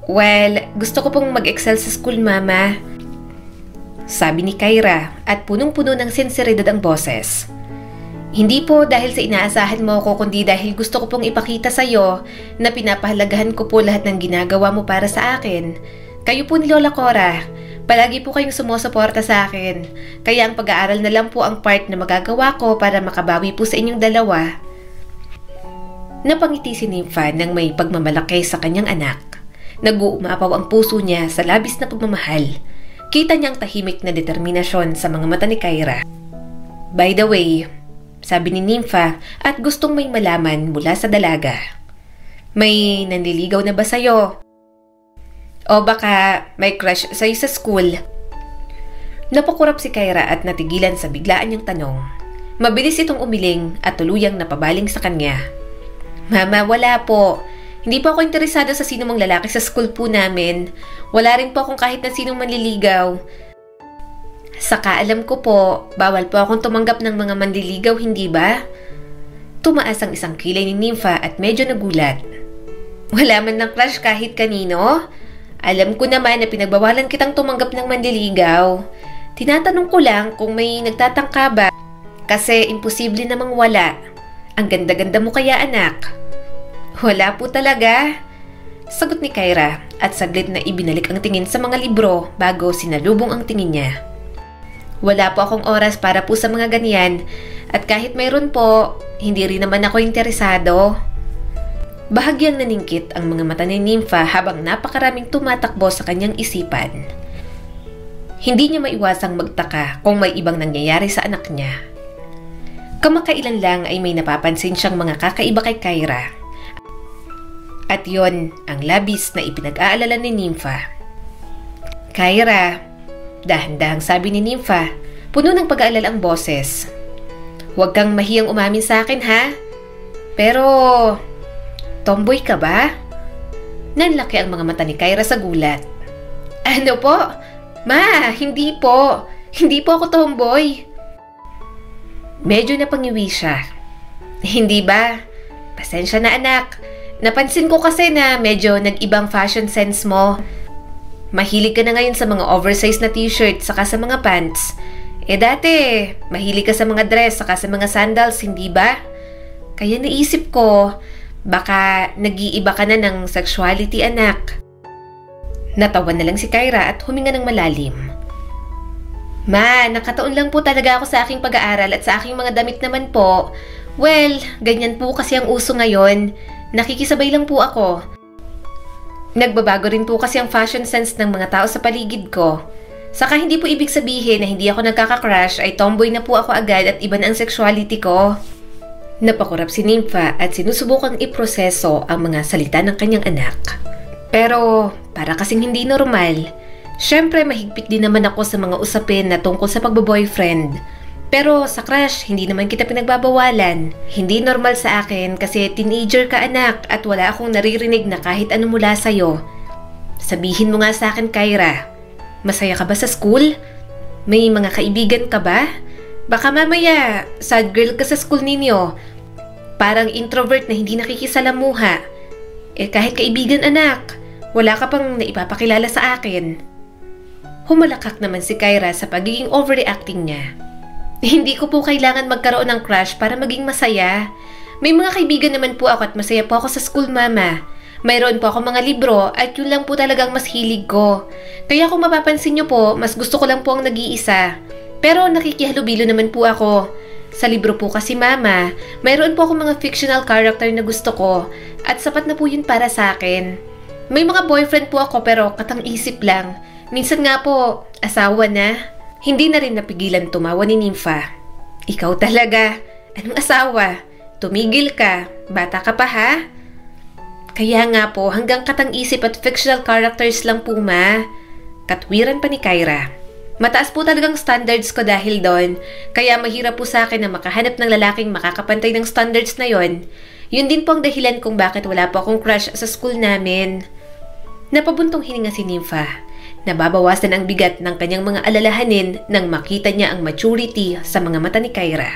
Well, gusto ko pong mag-excel sa school, Mama. Sabi ni Kyra at punong-puno ng sinseridad ang boses. Hindi po dahil sa inaasahan mo ko kundi dahil gusto ko pong ipakita sa iyo na pinapahalagahan ko po lahat ng ginagawa mo para sa akin. Kayo po ni Lola Cora, palagi po kayong sumusuporta sa akin. Kaya ang pag-aaral na lang po ang part na magagawa ko para makabawi po sa inyong dalawa. Napangiti si Nympha nang may pagmamalaki sa kanyang anak. Nag-uumapaw ang puso niya sa labis na pagmamahal. Kita niyang tahimik na determinasyon sa mga mata ni Kyra. By the way, sabi ni Nympha at gustong may malaman mula sa dalaga. May nanliligaw na ba sa'yo? O baka may crush sa'yo sa school? Napakurap si Kyra at natigilan sa biglaan niyang tanong. Mabilis itong umiling at tuluyang napabaling sa kanya. Mama, wala po. Hindi po ako interesado sa sino mang lalaki sa school po namin. Wala rin po akong kahit na sinong manliligaw. Saka alam ko po, bawal po akong tumanggap ng mga manliligaw, hindi ba? Tumaas ang isang kilay ni Nympha at medyo nagulat. Wala man ng crush kahit kanino? Alam ko naman na pinagbawalan kitang tumanggap ng manliligaw. Tinatanong ko lang kung may nagtatangka ba. Kasi imposible namang wala. Ang ganda-ganda mo kaya, anak. Wala po talaga. Sagot ni Kyra at saglit na ibinalik ang tingin sa mga libro bago sinalubong ang tingin niya. Wala po akong oras para po sa mga ganyan At kahit mayroon po, hindi rin naman ako interesado. Bahagyang naningkit ang mga mata ni Nympha habang napakaraming tumatakbo sa kanyang isipan. Hindi niya maiwasang magtaka kung may ibang nangyayari sa anak niya. Kamakailan lang ay may napapansin siyang mga kakaiba kay Kyra. At yon ang labis na ipinag-aalala ni Nympha. Kyra, dahan-dahang sabi ni Nympha, puno ng pag-aalala ang boses. Huwag kang mahiyang umamin sa akin ha? Pero, tomboy ka ba? Nanlaki ang mga mata ni Kyra sa gulat. Ano po? Ma, hindi po. Hindi po ako tomboy. Medyo napangiwi siya. Hindi ba? Pasensya na anak. Napansin ko kasi na medyo nag-ibang fashion sense mo. Mahilig ka na ngayon sa mga oversized na t-shirt saka sa mga pants. Dati, mahilig ka sa mga dress saka sa mga sandals, hindi ba? Kaya naisip ko, baka nag-iiba ka na ng sexuality anak. Natawa na lang si Kyra at huminga ng malalim. Ma, nakataon lang po talaga ako sa aking pag-aaral at sa aking mga damit naman po. Well, ganyan po kasi ang uso ngayon. Nakikisabay lang po ako. Nagbabago rin po kasi ang fashion sense ng mga tao sa paligid ko. Saka hindi po ibig sabihin na hindi ako nagkaka-crush ay tomboy na po ako agad at iba na ang sexuality ko. Napakurap si Nympha at sinusubukang iproseso ang mga salita ng kanyang anak. Pero para kasing hindi normal. Siyempre mahigpit din naman ako sa mga usapin na tungkol sa pagbo-boyfriend. Pero sa crush, hindi naman kita pinagbabawalan. Hindi normal sa akin kasi teenager ka anak at wala akong naririnig na kahit ano mula sa'yo. Sabihin mo nga sa akin, Kyra, masaya ka ba sa school? May mga kaibigan ka ba? Baka mamaya, sad girl ka sa school ninyo. Parang introvert na hindi nakikisalamuha. Kahit kaibigan anak, wala ka pang naipapakilala sa akin. Humalakak naman si Kyra sa pagiging overreacting niya. Hindi ko po kailangan magkaroon ng crush para maging masaya. May mga kaibigan naman po ako at masaya po ako sa school, mama. Mayroon po ako mga libro at yun lang po talagang mas hilig ko. Kaya kung mapapansin niyo po, mas gusto ko lang po ang nag-iisa. Pero nakikihalubilo naman po ako. Sa libro po kasi, mama, mayroon po ako mga fictional character na gusto ko at sapat na po yun para sa akin. May mga boyfriend po ako pero katang-isip lang. Minsan nga po, asawa na. Hindi na rin napigilan tumawa ni Nympha. Ikaw talaga. Anong asawa? Tumigil ka. Bata ka pa ha? Kaya nga po, hanggang katang-isip at fictional characters lang po, ma. Katwiran pa ni Kyra. Mataas po talagang standards ko dahil doon. Kaya mahirap po sa akin na makahanap ng lalaking makakapantay ng standards na yon. Yun din po ang dahilan kung bakit wala po akong crush sa school namin. Napabuntong hininga si Nympha. Nababawasan ang bigat ng kanyang mga alalahanin nang makita niya ang maturity sa mga mata ni Kyra.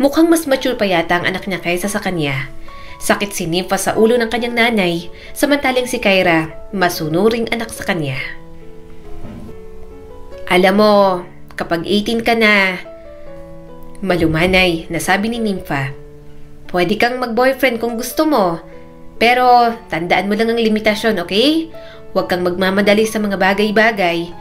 Mukhang mas mature pa yata ang anak niya kaysa sa kanya. Sakit si Nympha sa ulo ng kanyang nanay, samantalang si Kyra, masunuring anak sa kanya. Alam mo, kapag 18 ka na, malumanay, nasabi ni Nympha. Pwede kang mag-boyfriend kung gusto mo, pero tandaan mo lang ang limitasyon, okay? Huwag kang magmamadali sa mga bagay-bagay.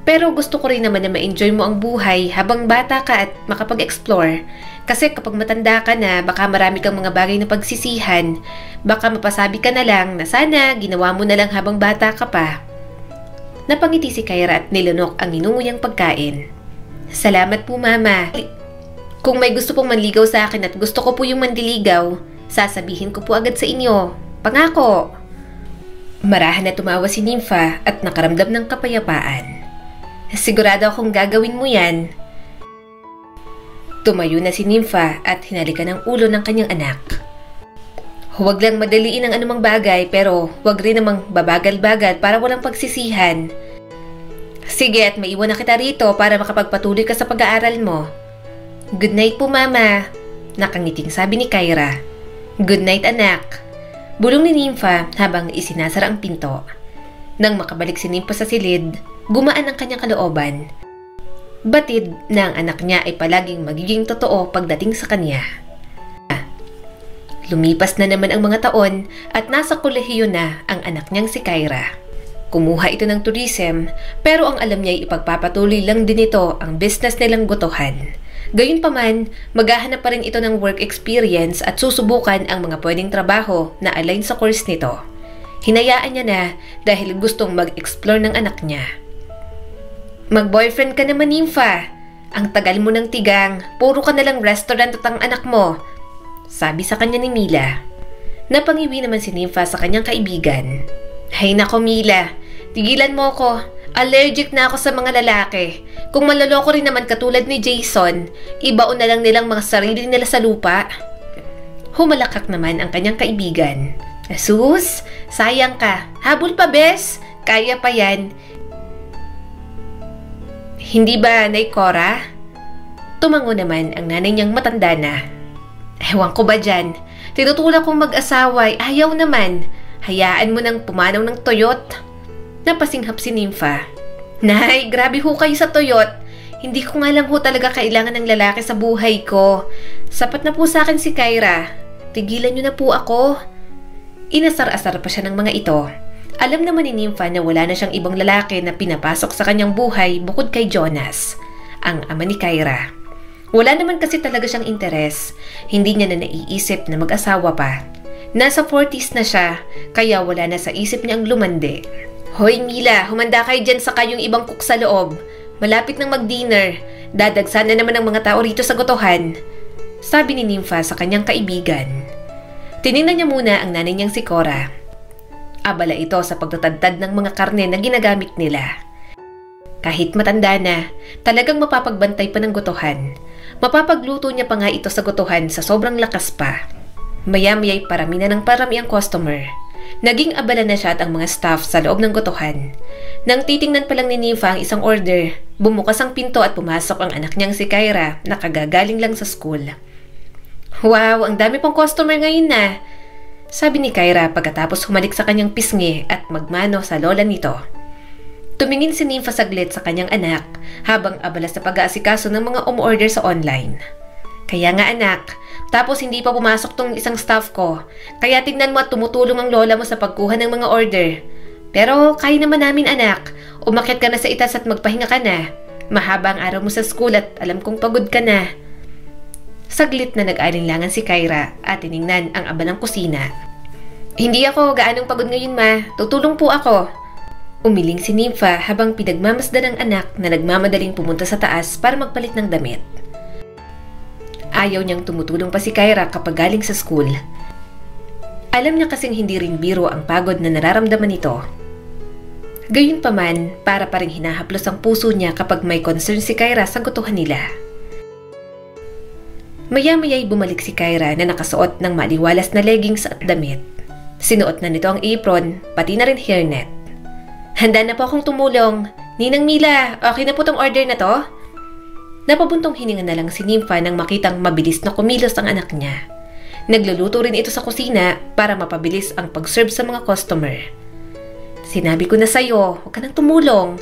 Pero gusto ko rin naman na ma-enjoy mo ang buhay habang bata ka at makapag-explore. Kasi kapag matanda ka na, baka marami kang mga bagay na pagsisihan. Baka mapasabi ka na lang na sana ginawa mo na lang habang bata ka pa. Napangiti si Kyra at nilunok ang inunguyang pagkain. Salamat po, mama. Kung may gusto pong manligaw sa akin at gusto ko po yung mandiligaw, sasabihin ko po agad sa inyo. Pangako! Marahan na tumawa si Nympha at nakaramdam ng kapayapaan. Sigurado akong gagawin mo yan. Tumayo na si Nympha at hinalikan ang ulo ng kanyang anak. Huwag lang madaliin ang anumang bagay pero huwag rin namang babagal-bagal para walang pagsisihan. Sige at maiwan na kita rito para makapagpatuloy ka sa pag-aaral mo. Good night po, mama. Nakangiting sabi ni Kyra. Good night, anak. Bulong ni Nympha habang isinasara ang pinto. Nang makabalik si Nympha sa silid, gumaan ang kanyang kalooban. Batid na ang anak niya ay palaging magiging totoo pagdating sa kanya. Lumipas na naman ang mga taon at nasa kolehiyo na ang anak niyang si Kyra. Kumuha ito ng tourism pero ang alam niya ay ipagpapatuloy lang din ito ang business nilang gotohan. Gayunpaman, maghahanap pa rin ito ng work experience at susubukan ang mga pwedeng trabaho na align sa course nito. Hinayaan niya na dahil gustong mag-explore ng anak niya. Mag-boyfriend ka naman, Nympha. Ang tagal mo ng tigang, puro ka nalang restaurant at ang anak mo, sabi sa kanya ni Mila. Napangiwi naman si Nympha sa kanyang kaibigan. Hay nako Mila, tigilan mo ko. Allergic na ako sa mga lalaki. Kung maloloko rin naman katulad ni Jason, ibaon na lang nilang mga sarili nila sa lupa. Humalakak naman ang kanyang kaibigan. Sus, sayang ka. Habol pa, bes. Kaya pa yan. Hindi ba, Nay Cora? Tumango naman ang nanay niyang matanda na. Ewan ko ba dyan? Tinutulak kong mag-asaway, ayaw naman. Hayaan mo nang pumanaw ng toyot. Napasinghap si Nympha. Nay, grabe ho kayo sa toyot. Hindi ko nga lang ho talaga kailangan ng lalaki sa buhay ko. Sapat na po sa akin si Kyra. Tigilan niyo na po ako. Inasar-asar pa siya ng mga ito. Alam naman ni Nympha na wala na siyang ibang lalaki na pinapasok sa kanyang buhay bukod kay Jonas, ang ama ni Kyra. Wala naman kasi talaga siyang interes. Hindi niya na naiisip na mag-asawa pa. Nasa 40s na siya, kaya wala na sa isip niya ang lumande. Hoy Mila, humanda kayo dyan sa kayong ibang cook sa loob. Malapit nang mag-dinner. Dadagsan na naman ang mga tao rito sa gotohan, sabi ni Nympha sa kanyang kaibigan. Tinignan niya muna ang nanay niyang si Cora. Abala ito sa pagtatadtad ng mga karne na ginagamit nila. Kahit matanda na, talagang mapapagbantay pa ng gotohan. Mapapagluto niya pa nga ito sa gotohan sa sobrang lakas pa. Maya-maya'y parami na ng parami ang customer. Naging abala na siya at ang mga staff sa loob ng gotohan. Nang titingnan pa lang ni Nympha ang isang order, bumukas ang pinto at pumasok ang anak niyang si Kyra na kagagaling lang sa school. Wow, ang dami pong customer ngayon na, sabi ni Kyra pagkatapos humalik sa kanyang pisngi at magmano sa lola nito. Tumingin si Nympha saglit sa kanyang anak habang abala sa pag-aasikaso ng mga umorder sa online. Kaya nga anak, tapos hindi pa pumasok tong isang staff ko. Kaya tignan mo at tumutulong ang lola mo sa pagkuha ng mga order. Pero kaya naman namin anak. Umakyat ka na sa itaas at magpahinga ka na. Mahaba ang araw mo sa school at alam kong pagod ka na. Saglit na nag-alinlangan si Kyra at tiningnan ang abalang kusina. Hindi ako gaanong pagod ngayon ma. Tutulong po ako. Umiling si Nympha habang pinagmamasdan ng anak na nagmamadaling pumunta sa taas para magpalit ng damit. Ayaw niyang tumutulong pa si Kyra kapag galing sa school. Alam niya kasing hindi rin biro ang pagod na nararamdaman nito. Gayunpaman, para pa ring hinahaplos ang puso niya kapag may concern si Kyra sa gutuhan nila. Maya-maya'y bumalik si Kyra na nakasuot ng maliwalas na leggings at damit. Sinuot na nito ang apron, pati na rin hairnet. Handa na po akong tumulong. Ninang Mila, okay na po tong order na to? Napabuntong hininga na lang si Nympha nang makitang mabilis na kumilos ang anak niya. Nagluluto rin ito sa kusina para mapabilis ang pag-serve sa mga customer. Sinabi ko na sa'yo, huwag ka nang tumulong.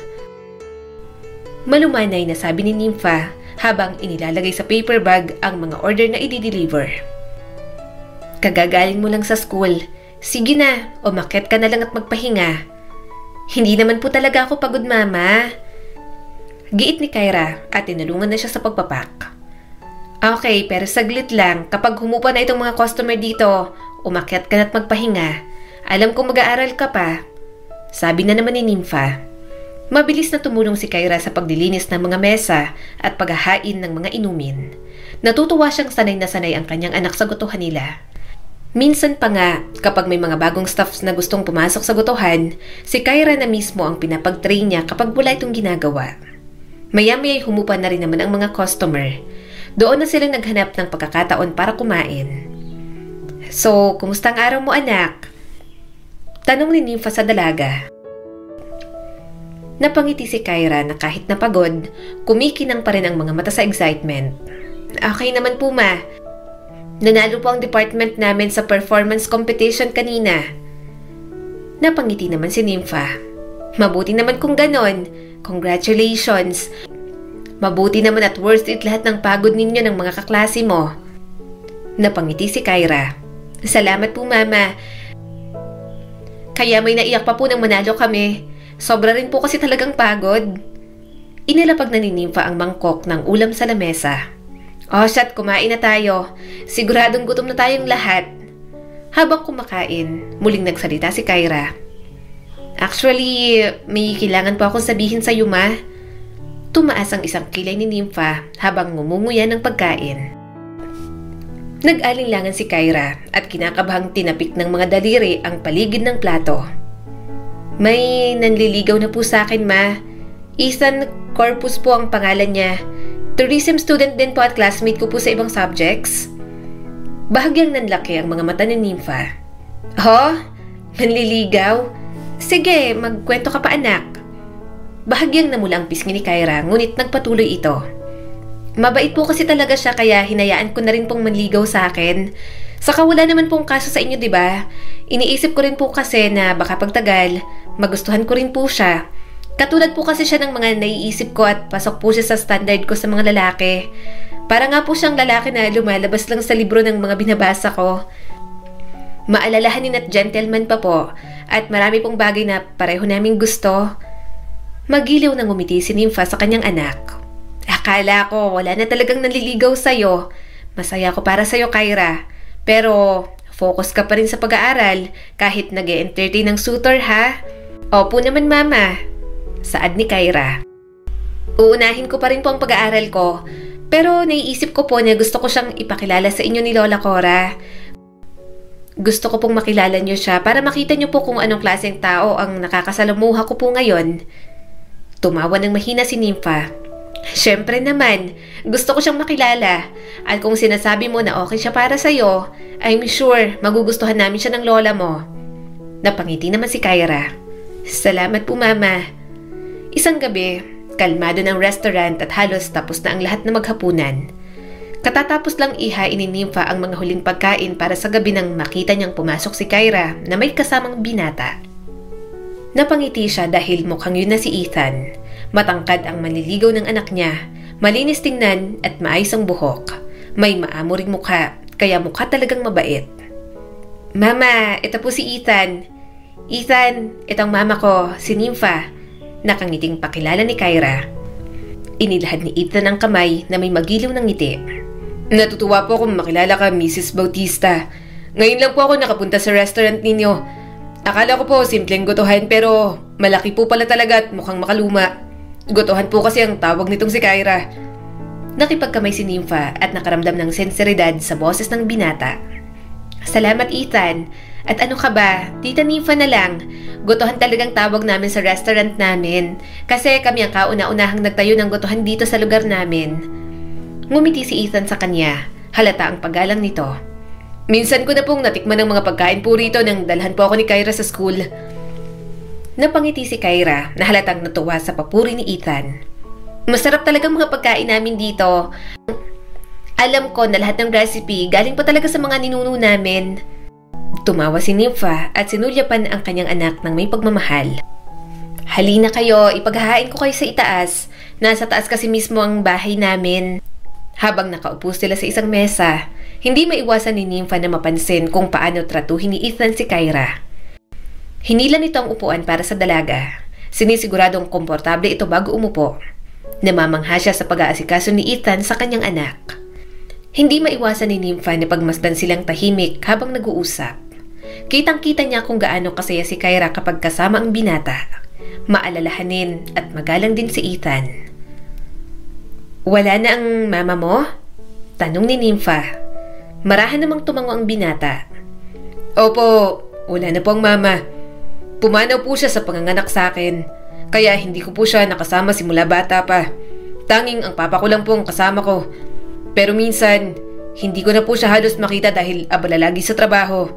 Malumanay na sabi ni Nympha habang inilalagay sa paper bag ang mga order na i-deliver. Kagagaling mo lang sa school. Sige na, umakyat ka na lang at magpahinga. Hindi naman po talaga ako pagod mama. Giit ni Kyra at tinulungan na siya sa pagpapak. Okay, pero saglit lang. Kapag humupa na itong mga customer dito, umakyat ka na at magpahinga. Alam kong mag-aaral ka pa, sabi na naman ni Nympha. Mabilis na tumulong si Kyra sa paglilinis ng mga mesa at paghahain ng mga inumin. Natutuwa siyang sanay na sanay ang kanyang anak sa gutuhan nila. Minsan pa nga, kapag may mga bagong staffs na gustong pumasok sa gutuhan, si Kyra na mismo ang pinapag-train niya kapag wala itong ginagawa. Maya-maya'y humupa na rin naman ang mga customer. Doon na sila naghanap ng pagkakataon para kumain. So, kumusta ang araw mo anak? Tanong ni Nympha sa dalaga. Napangiti si Kyra na kahit napagod, kumikinang pa rin ang mga mata sa excitement. Okay naman po ma. Nanalo po ang department namin sa performance competition kanina. Napangiti naman si Nympha. Mabuti naman kung ganon. Congratulations! Mabuti naman at worth it lahat ng pagod ninyo ng mga kaklase mo. Napangiti si Kyra. Salamat po mama. Kaya may naiyak pa po nang manalo kami. Sobra rin po kasi talagang pagod. Inilapag na ni Nympha ang mangkok ng ulam sa lamesa. Oh, shit, kumain na tayo. Siguradong gutom na tayong lahat. Habang kumakain, muling nagsalita si Kyra. Actually, may kailangan po akong sabihin sa iyo, ma. Tumaas ang isang kilay ni Nympha habang ngumunguya ng pagkain. Nag-alinlangan si Kyra at kinakabahang tinapik ng mga daliri ang paligid ng plato. May nanliligaw na po sa akin, ma. Ethan Corpus po ang pangalan niya. Tourism student din po at classmate ko po sa ibang subjects. Bahagyang nanlaki ang mga mata ni Nympha. Oh, nanliligaw? Sige, magkwento ka pa, anak. Bahagyang namula ang pisngi ni Kyra, ngunit nagpatuloy ito. Mabait po kasi talaga siya kaya hinayaan ko na rin pong manligaw sa akin. Saka wala naman pong kaso sa inyo, di ba? Iniisip ko rin po kasi na baka pagtagal, magustuhan ko rin po siya. Katulad po kasi siya ng mga naiisip ko at pasok po siya sa standard ko sa mga lalaki. Para nga po siyang lalaki na lumalabas lang sa libro ng mga binabasa ko. Maalalahanin at gentleman pa po at marami pong bagay na pareho naming gusto. Magiliw nang umiti si Nympha sa kanyang anak. Akala ko wala na talagang naliligaw sa'yo. Masaya ko para sa'yo, Kyra. Pero focus ka pa rin sa pag-aaral kahit nag-e-entertain ng suitor, ha? Opo naman, mama. Saad ni Kyra. Uunahin ko pa rin po ang pag-aaral ko. Pero naiisip ko po na gusto ko siyang ipakilala sa inyo ni Lola Cora. Gusto ko pong makilala niyo siya para makita niyo po kung anong klaseng tao ang nakakasalamuha ko po ngayon. Tumawa ng mahina si Nympha. Siyempre naman, gusto ko siyang makilala. At kung sinasabi mo na okay siya para sa'yo, I'm sure magugustuhan namin siya ng lola mo. Napangiti naman si Kyra. Salamat po, mama. Isang gabi, kalmado ng restaurant at halos tapos na ang lahat na maghapunan. Katatapos lang ihain ni Nympha ang mga huling pagkain para sa gabi nang makita niyang pumasok si Kyra na may kasamang binata. Napangiti siya dahil mukhang yun na si Ethan. Matangkad ang manliligaw ng anak niya, malinis tingnan at maayos ang buhok. May maamuring mukha, kaya mukha talagang mabait. Mama, ito po si Ethan. Ethan, itong mama ko, si Nympha. Nakangiting pakilala ni Kyra. Inilahad ni Ethan ang kamay na may magiliw ng ngiti. Natutuwa po akong makilala ka, Mrs. Bautista. Ngayon lang po ako nakapunta sa restaurant ninyo. Akala ko po simpleng gotohan pero malaki po pala talaga at mukhang makaluma. Gotohan po kasi ang tawag nitong si Kyra. Nakipagkamay si Nympha at nakaramdam ng senseridad sa boses ng binata. Salamat, Ethan. At ano ka ba? Tita Nympha na lang. Gotohan talagang tawag namin sa restaurant namin. Kasi kami ang kauna-unahang nagtayo ng gotohan dito sa lugar namin. Ngumiti si Ethan sa kanya. Halata ang paggalang nito. Minsan ko na pong natikman ng mga pagkain po rito nang dalhan po ako ni Kyra sa school. Napangiti si Kyra na halatang natuwa sa papuri ni Ethan. Masarap talagang mga pagkain namin dito. Alam ko na lahat ng recipe galing pa talaga sa mga ninuno namin. Tumawa si Nympha at sinulyapan ang kanyang anak ng may pagmamahal. Halina kayo, ipaghahain ko kayo sa itaas. Nasa taas kasi mismo ang bahay namin. Habang nakaupo sila sa isang mesa, hindi maiwasan ni Nympha na mapansin kung paano tratuhin ni Ethan si Kyra. Hinila nito ang upuan para sa dalaga. Sinisiguradong komportable ito bago umupo. Namamangha siya sa pag-aasikaso ni Ethan sa kanyang anak. Hindi maiwasan ni Nympha na pagmasdan silang tahimik habang nag-uusap. Kitang-kita niya kung gaano kasaya si Kyra kapag kasama ang binata. Maalalahanin at magalang din si Ethan. Wala na ang mama mo? Tanong ni Nympha. Marahan namang tumango ang binata. Opo, wala na po ang mama. Pumanaw po siya sa panganganak sa akin, kaya hindi ko po siya nakasama simula bata pa. Tanging ang papa ko lang po ang kasama ko. Pero minsan, hindi ko na po siya halos makita dahil abala lagi sa trabaho.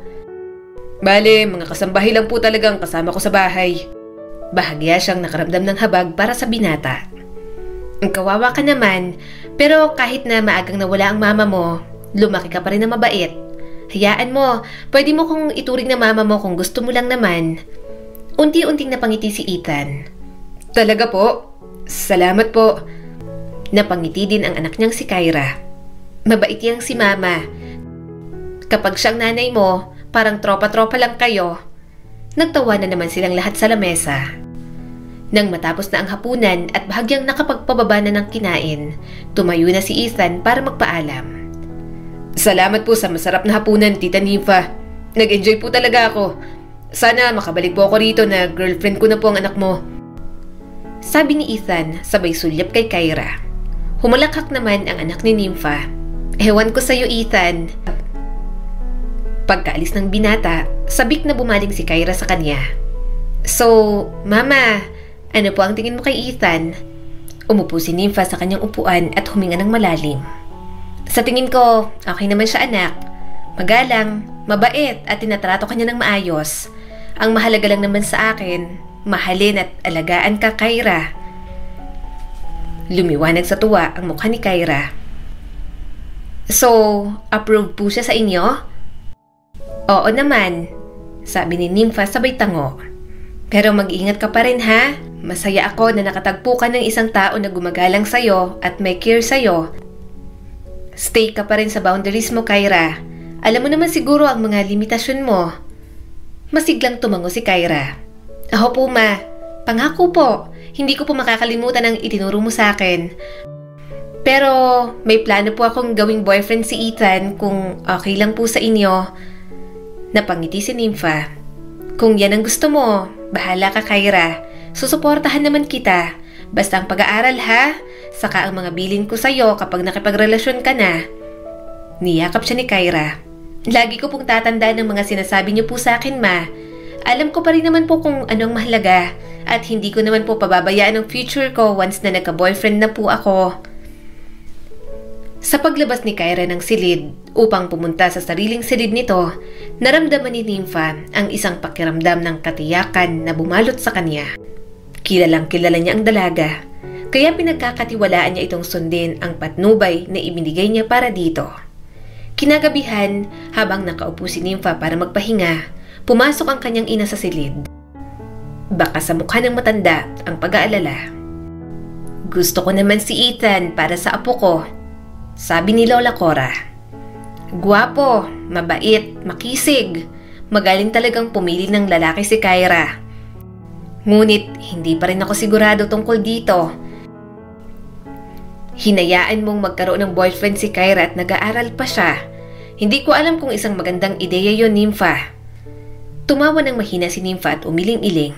Bale, mga kasambahay lang po talaga ang kasama ko sa bahay. Bahagya siyang nakaramdam ng habag para sa binata. Ang kawawa ka naman, pero kahit na maagang nawala ang mama mo, lumaki ka pa rin na mabait. Hayaan mo, pwede mo kong ituring na mama mo kung gusto mo lang naman. Unti-unting napangiti si Ethan. Talaga po? Salamat po. Napangiti din ang anak niyang si Kyra. Mabait yang si mama. Kapag siyang nanay mo, parang tropa-tropa lang kayo. Nagtawa na naman silang lahat sa lamesa. Nang matapos na ang hapunan at bahagyang nakapagpababa na ng kinain, tumayo na si Ethan para magpaalam. Salamat po sa masarap na hapunan, Tita Nympha. Nag-enjoy po talaga ako. Sana makabalik po ako rito na girlfriend ko na po ang anak mo. Sabi ni Ethan sabay sulyap kay Kyra. Humalakhak naman ang anak ni Nympha. Ewan ko sa'yo, Ethan. Pagkaalis ng binata, sabik na bumaling si Kyra sa kanya. So, Mama, ano po ang tingin mo kay Ethan? Umupo si Nympha sa kanyang upuan at huminga ng malalim. Sa tingin ko, okay naman siya, anak. Magalang, mabait at tinatrato kanya ng maayos. Ang mahalaga lang naman sa akin, mahalin at alagaan ka, Kyra. Lumiwanag sa tuwa ang mukha ni Kyra. So, approve po siya sa inyo? Oo naman, sabi ni Nympha sabay tango. Pero mag-ingat ka pa rin ha. Masaya ako na nakatagpo ka ng isang tao na gumagalang sa'yo at may care sa'yo. Stay ka pa rin sa boundaries mo, Kyra. Alam mo naman siguro ang mga limitasyon mo. Masiglang tumango si Kyra. Ako po, Ma. Pangako po. Hindi ko po makakalimutan ang itinuro mo sa akin. Pero may plano po akong gawing boyfriend si Ethan kung okay lang po sa inyo. Napangiti si Nympha. Kung yan ang gusto mo, bahala ka, Kyra. Susuportahan naman kita. Basta ang pag-aaral ha, saka ang mga bilin ko sa'yo kapag nakipagrelasyon ka na. Niyakap siya ni Kyra. Lagi ko pong tatandaan ng mga sinasabi niyo po sa akin, Ma. Alam ko pa rin naman po kung anong mahalaga at hindi ko naman po pababayaan ang future ko once na nagka-boyfriend na po ako. Sa paglabas ni Kyra ng silid upang pumunta sa sariling silid nito, naramdaman ni Nympha ang isang pakiramdam ng katiyakan na bumalot sa kanya. Kilalang kilala niya ang dalaga, kaya pinagkakatiwalaan niya itong sundin ang patnubay na ibinigay niya para dito. Kinagabihan, habang nakaupo si Nympha para magpahinga, pumasok ang kanyang ina sa silid. Baka sa mukha ng matanda ang pag-aalala. Gusto ko naman si Ethan para sa apo ko, sabi ni Lola Cora. Guwapo, mabait, makisig. Magaling talagang pumili ng lalaki si Kyra. Ngunit hindi pa rin ako sigurado tungkol dito. Hinayaan mong magkaroon ng boyfriend si Kyra at nag-aaral pa siya. Hindi ko alam kung isang magandang ideya yon, Nympha. Tumawa ng mahina si Nympha at umiling-iling.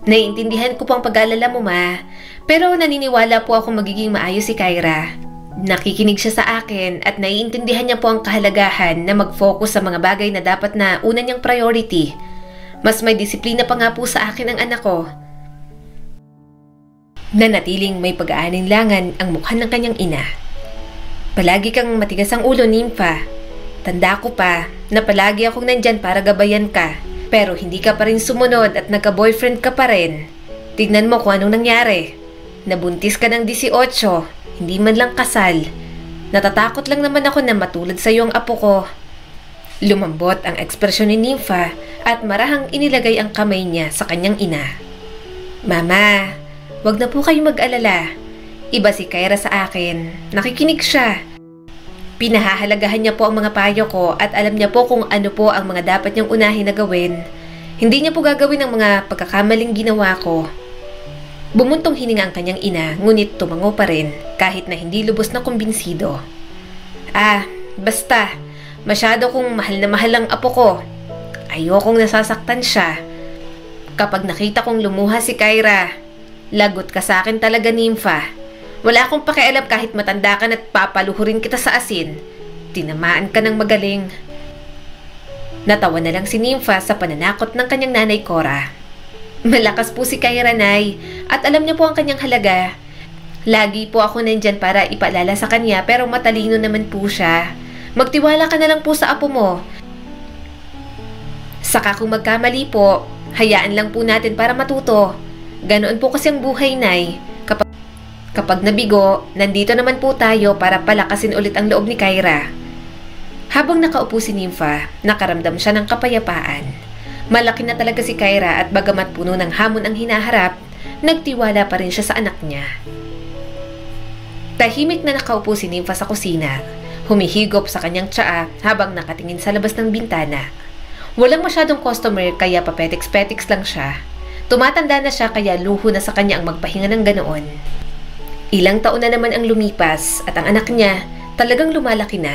Naiintindihan ko po ang pag-aalala mo, Ma. Pero naniniwala po akong magiging maayos si Kyra. Nakikinig siya sa akin at naiintindihan niya po ang kahalagahan na mag-focus sa mga bagay na dapat na una niyang priority. Mas may disiplina pa nga po sa akin ang anak ko. Nanatiling may pag-aalinlangan ang mukha ng kanyang ina. Palagi kang matigas ang ulo, Nympha. Tanda ko pa na palagi akong nandyan para gabayan ka. Pero hindi ka pa rin sumunod at nagka-boyfriend ka pa rin. Tignan mo kung anong nangyari. Nabuntis ka ng 18. Hindi man lang kasal. Natatakot lang naman ako na matulad sa iyo ang apo ko. Lumambot ang ekspresyon ni Nympha at marahang inilagay ang kamay niya sa kanyang ina. Mama, wag na po kayong mag-alala. Iba si Kyra sa akin. Nakikinig siya. Pinahahalagahan niya po ang mga payo ko at alam niya po kung ano po ang mga dapat niyang unahin na gawin. Hindi niya po gagawin ang mga pagkakamaling ginawa ko. Bumuntong hininga ang kanyang ina, ngunit tumango pa rin kahit na hindi lubos na kumbinsido. Basta, masyado kong mahal na mahal ang apo ko. Ayokong nasasaktan siya. Kapag nakita kong lumuha si Kyra, lagot ka sa akin talaga, Nympha. Wala akong pakialam kahit matanda ka at papaluhurin kita sa asin. Tinamaan ka ng magaling. Natawa na lang si Nympha sa pananakot ng kanyang nanay Cora. Malakas po si Kyra, Nay, at alam niya po ang kanyang halaga. Lagi po ako nandyan para ipaalala sa kanya pero matalino naman po siya. Magtiwala ka na lang po sa apo mo. Saka kung magkamali po, hayaan lang po natin para matuto. Ganoon po kasi ang buhay, Nay. Kapag nabigo, nandito naman po tayo para palakasin ulit ang loob ni Kyra. Habang nakaupo si Nympha, nakaramdam siya ng kapayapaan. Malaki na talaga si Kyra at bagamat puno ng hamon ang hinaharap, nagtiwala pa rin siya sa anak niya. Tahimik na nakaupo si Nympha sa kusina, humihigop sa kanyang tsaa habang nakatingin sa labas ng bintana. Walang masyadong customer kaya papetiks-petiks lang siya. Tumatanda na siya kaya luho na sa kanya ang magpahinga ng ganoon. Ilang taon na naman ang lumipas at ang anak niya talagang lumalaki na.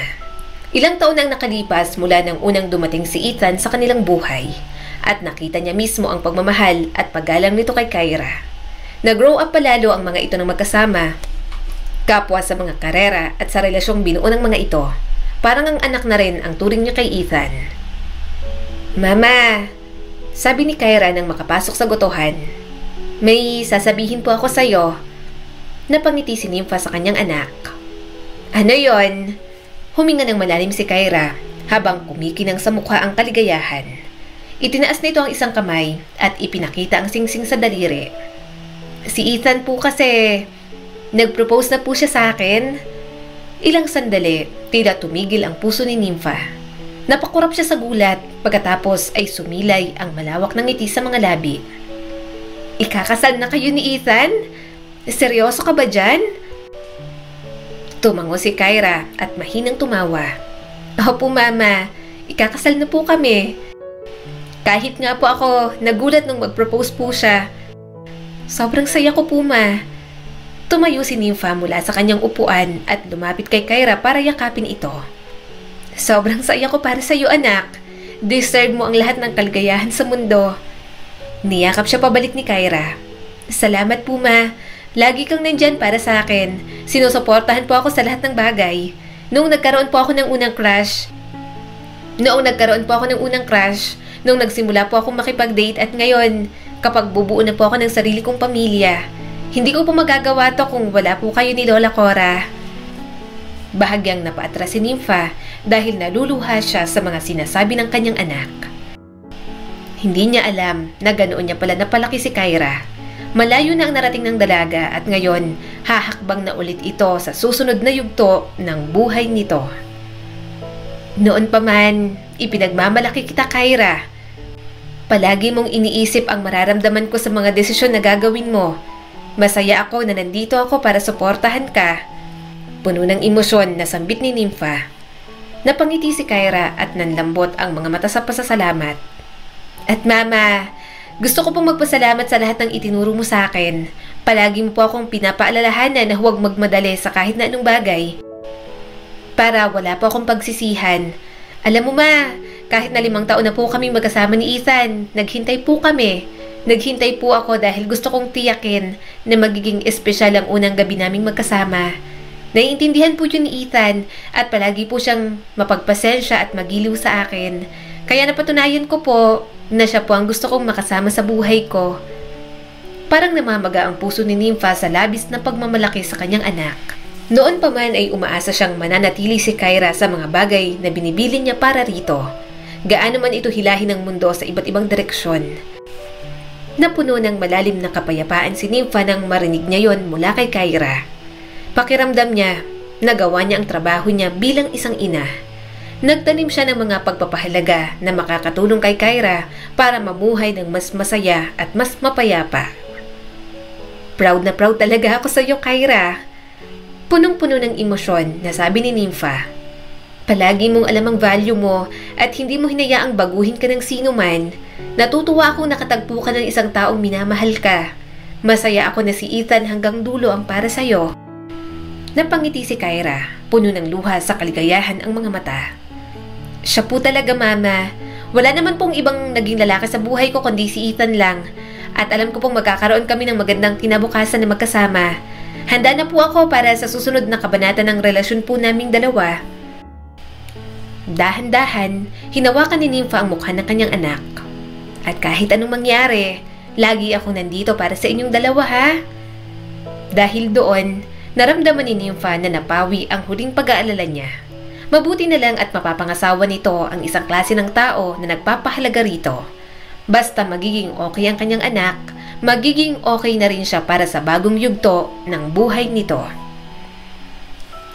Ilang taon na ang nakalipas mula nang unang dumating si Ethan sa kanilang buhay at nakita niya mismo ang pagmamahal at paggalang nito kay Kyra. Nag-grow up palalo ang mga ito ng magkasama, kapwa sa mga karera at sa relasyong binuo ng mga ito. Parang ang anak na rin ang turing niya kay Ethan. Mama, sabi ni Kyra nang makapasok sa gotohan, may sasabihin po ako sa'yo. Napangiti si Nympha sa kanyang anak. Ano yon? Huminga ng malalim si Kyra habang kumikinang sa mukha ang kaligayahan. Itinaas nito ang isang kamay at ipinakita ang singsing sa daliri. Si Ethan po kasi, nag-propose na po siya sa akin. Ilang sandali, tila tumigil ang puso ni Nympha. Napakurap siya sa gulat, pagkatapos ay sumilay ang malawak ng ngiti sa mga labi. Ikakasal na kayo ni Ethan? Seryoso ka ba dyan? Tumango si Kyra at mahinang tumawa. Opo mama, ikakasal na po kami. Kahit nga po ako nagulat nung mag-propose po siya. Sobrang saya ko po ma. Tumayo si Nympha mula sa kanyang upuan at lumapit kay Kyra para yakapin ito. Sobrang saya ko para sa iyo anak. Deserve mo ang lahat ng kaligayahan sa mundo. Niyakap siya pabalik ni Kyra. Salamat po ma. Lagi kang nandyan para sa akin. Sinusuportahan po ako sa lahat ng bagay. Noong nagkaroon po ako ng unang crush, nung nagsimula po akong makipag-date at ngayon, kapag bubuo na po ako ng sarili kong pamilya, hindi ko po magagawa to kung wala po kayo ni Lola Cora. Bahagyang napaatras si Nympha dahil naluluha siya sa mga sinasabi ng kanyang anak. Hindi niya alam na ganoon niya pala napalaki si Kyra. Malayo na ang narating ng dalaga at ngayon hahakbang na ulit ito sa susunod na yugto ng buhay nito. Noon pa man, ipinagmamalaki kita Kyra. Palagi mong iniisip ang mararamdaman ko sa mga desisyon na gagawin mo. Masaya ako na nandito ako para suportahan ka. Puno ng emosyon na sambit ni Nympha. Napangiti si Kyra at nanlambot ang mga mata sa pasasalamat. At mama, gusto ko pong magpasalamat sa lahat ng itinuro mo sa akin. Palagi mo po akong pinapaalalahanan na huwag magmadali sa kahit na anong bagay. Para wala po akong pagsisihan. Alam mo ma, kahit na 5 taon na po kami magkasama ni Ethan, naghintay po kami. Naghintay po ako dahil gusto kong tiyakin na magiging espesyal ang unang gabi naming magkasama. Naiintindihan po yun ni Ethan at palagi po siyang mapagpasensya at magiliw sa akin. Kaya napatunayan ko po na siya po ang gusto kong makasama sa buhay ko. Parang namamaga ang puso ni Nympha sa labis na pagmamalaki sa kanyang anak. Noon pa man ay umaasa siyang mananatili si Kyra sa mga bagay na binibilin niya para rito. Gaano man ito hilahin ng mundo sa iba't ibang direksyon. Napuno ng malalim na kapayapaan si Nympha nang marinig niya yon mula kay Kyra. Pakiramdam niya, nagawa niya ang trabaho niya bilang isang ina. Nagtanim siya ng mga pagpapahalaga na makakatulong kay Kyra para mamuhay ng mas masaya at mas mapayapa. Proud na proud talaga ako sa iyo, Kyra. Punong-puno ng emosyon na sabi ni Nympha. Palagi mong alam ang value mo at hindi mo hinayaang baguhin ka ng sino man. Natutuwa akong nakatagpo ka ng isang taong minamahal ka. Masaya ako na si Ethan hanggang dulo ang para sa iyo. Napangiti si Kyra, puno ng luha sa kaligayahan ang mga mata. Siya po talaga mama. Wala naman pong ibang naging lalaki sa buhay ko kundi si Ethan lang. At alam ko pong magkakaroon kami ng magandang kinabukasan na magkasama. Handa na po ako para sa susunod na kabanata ng relasyon po naming dalawa. Dahan-dahan, hinawakan ni Nympha ang mukha ng kanyang anak. At kahit anong mangyari, lagi akong nandito para sa inyong dalawa ha. Dahil doon, naramdaman ni Nympha na napawi ang huling pag-aalala niya. Mabuti na lang at mapapangasawa nito ang isang klase ng tao na nagpapahalaga rito. Basta magiging okay ang kanyang anak, magiging okay na rin siya para sa bagong yugto ng buhay nito.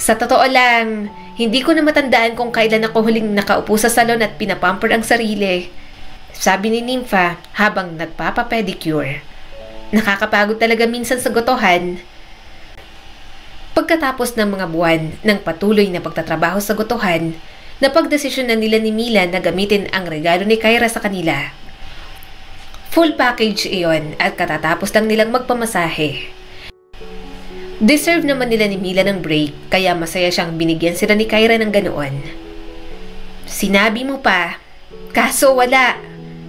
Sa totoo lang, hindi ko na matandaan kung kailan ako huling nakaupo sa salon at pinapamper ang sarili. Sabi ni Nympha habang nagpapapedicure. Nakakapagod talaga minsan sa gotohan. Pagkatapos ng mga buwan ng patuloy na pagtatrabaho sa gotohan, napagdesisyon na nila ni Mila na gamitin ang regalo ni Kyra sa kanila. Full package iyon at katatapos lang nilang magpamasahe. Deserve naman nila ni Mila ng break kaya masaya siyang binigyan sila ni Kyra ng ganoon. Sinabi mo pa, kaso wala.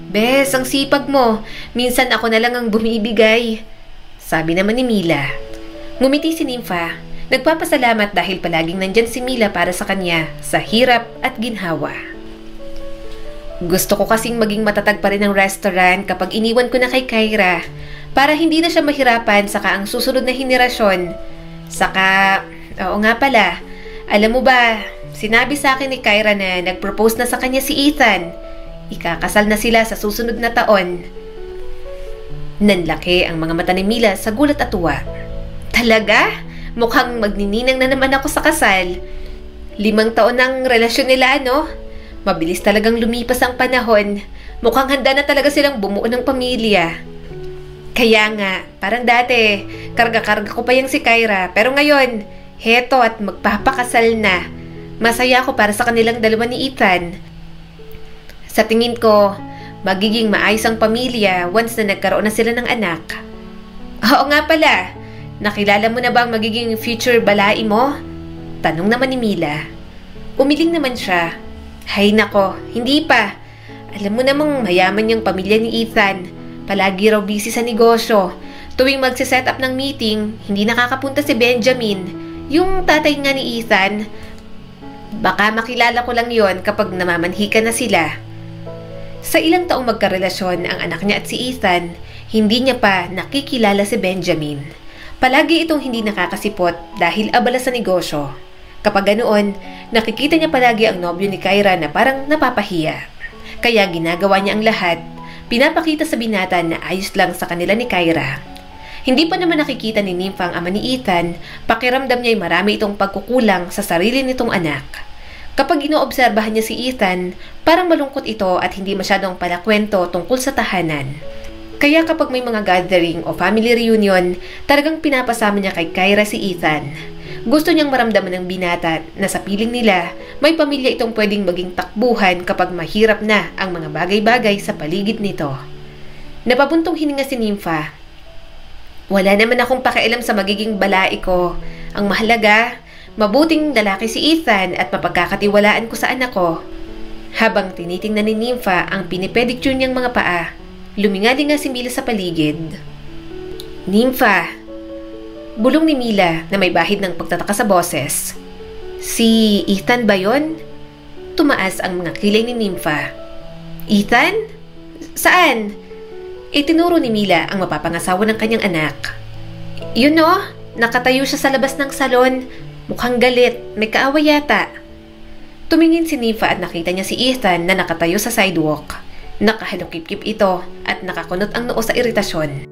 Bes, ang sipag mo. Minsan ako na lang ang bumibigay. Sabi naman ni Mila. Ngumiti si Nympha. Nagpapasalamat dahil palaging nandyan si Mila para sa kanya sa hirap at ginhawa. Gusto ko kasing maging matatag pa rin ang restaurant kapag iniwan ko na kay Kyra para hindi na siya mahirapan saka ang susunod na henerasyon. Saka, oo nga pala, alam mo ba, sinabi sa akin ni Kyra na nag-propose na sa kanya si Ethan. Ikakasal na sila sa susunod na taon. Nanlaki ang mga mata ni Mila sa gulat at tuwa. Talaga? Mukhang magnininang na naman ako sa kasal. 5 taon ang relasyon nila, ano? Mabilis talagang lumipas ang panahon. Mukhang handa na talaga silang bumuo ng pamilya. Kaya nga, parang dati, karga-karga ko pa yung si Kyra. Pero ngayon, heto at magpapakasal na. Masaya ako para sa kanilang dalawa ni Ethan. Sa tingin ko, magiging maayos ang pamilya once na nagkaroon na sila ng anak. Oo nga pala, nakilala mo na ba ang magiging future balai mo? Tanong naman ni Mila. Umiling naman siya. Hay nako, hindi pa. Alam mo namang mayaman yung pamilya ni Ethan. Palagi raw busy sa negosyo. Tuwing magsiset up ng meeting, hindi nakakapunta si Benjamin, yung tatay nga ni Ethan. Baka makilala ko lang yon kapag namamanhika na sila. Sa ilang taong magkarelasyon ang anak niya at si Ethan, hindi niya pa nakikilala si Benjamin. Palagi itong hindi nakakasipot dahil abala sa negosyo. Kapag ganoon, nakikita niya palagi ang nobyo ni Kyra na parang napapahiya. Kaya ginagawa niya ang lahat, pinapakita sa binata na ayos lang sa kanila ni Kyra. Hindi pa naman nakikita ni Nympha ang ama ni Ethan, pakiramdam niya ay marami itong pagkukulang sa sarili nitong anak. Kapag inoobserbahan niya si Ethan, parang malungkot ito at hindi masyadong palakwento tungkol sa tahanan. Kaya kapag may mga gathering o family reunion, talagang pinapasama niya kay Kyra si Ethan. Gusto niyang maramdaman ng binata na sa piling nila, may pamilya itong pwedeng maging takbuhan kapag mahirap na ang mga bagay-bagay sa paligid nito. Napabuntong hininga si Nympha. Wala naman akong pakialam sa magiging balai ko. Ang mahalaga, mabuting lalaki si Ethan at mapagkakatiwalaan ko sa anak ko. Habang tinitingnan ni Nympha ang pinipedicure niyang mga paa, lumingali nga si Mila sa paligid. Nympha! Bulong ni Mila na may bahid ng pagtataka sa boses. Si Ethan ba yon? Tumaas ang mga kilay ni Nympha. Ethan? Saan? Itinuro ni Mila ang mapapangasawa ng kanyang anak. Yun no, nakatayo siya sa labas ng salon. Mukhang galit, may kaaway yata. Tumingin si Nympha at nakita niya si Ethan na nakatayo sa sidewalk. Nakahalukip-kip ito at nakakunot ang noo sa iritasyon.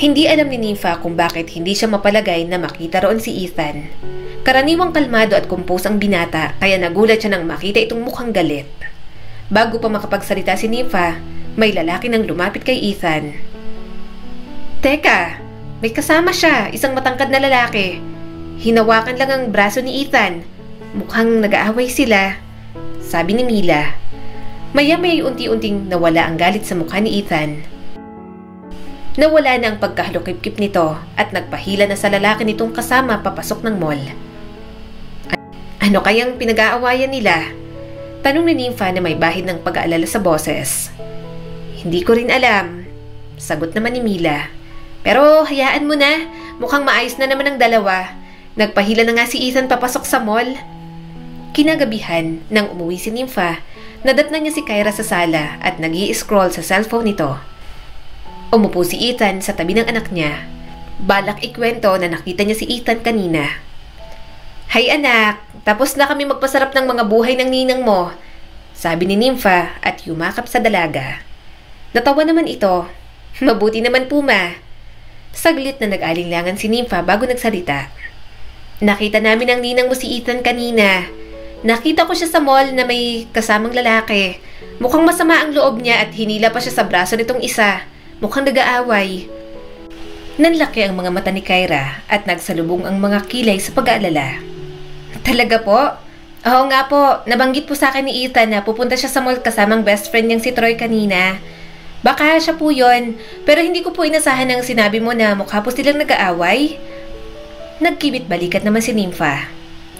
Hindi alam ni Nympha kung bakit hindi siya mapalagay na makita roon si Ethan. Karaniwang kalmado at kumpos ang binata kaya nagulat siya nang makita itong mukhang galit. Bago pa makapagsalita si Nympha, may lalaki nang lumapit kay Ethan. Teka, may kasama siya, isang matangkad na lalaki. Hinawakan lang ang braso ni Ethan. Mukhang nag-aaway sila. Sabi ni Mila. Maya-maya unti-unting nawala ang galit sa mukha ni Ethan. Nawala na ang pagkahalukip-kip nito at nagpahila na sa lalaki nitong kasama papasok ng mall. Ano kayang pinag-aawayan nila? Tanong ni Nympha na may bahid ng pag-aalala sa boses. Hindi ko rin alam. Sagot naman ni Mila. Pero hayaan mo na, mukhang maayos na naman ang dalawa. Nagpahila na nga si Ethan papasok sa mall. Kinagabihan, nang umuwi si Nympha, nadatnan niya si Kyra sa sala at nag-i-scroll sa cellphone nito. Umupo si Ethan sa tabi ng anak niya. Balak ikwento na nakita niya si Ethan kanina. Hay anak, tapos na kami magpasarap ng mga buhay ng ninang mo, sabi ni Nympha at yumakap sa dalaga. Natawa naman ito. Mabuti naman Puma. Saglit na nag-alinlangan si Nympha bago nagsalita. Nakita namin ang ninang mo si Ethan kanina. Nakita ko siya sa mall na may kasamang lalaki. Mukhang masama ang loob niya at hinila pa siya sa braso nitong isa. Mukhang nag-aaway. Nanlaki ang mga mata ni Kyra at nagsalubong ang mga kilay sa pag-aalala. Talaga po? Oo nga po, nabanggit po sa akin ni Ethan na pupunta siya sa mall kasamang best friend niyang si Troy kanina. Baka siya po yun, pero hindi ko po inasahan ng sinabi mo na mukha po silang nag-aaway. Nagkibit balikat naman si Nympha.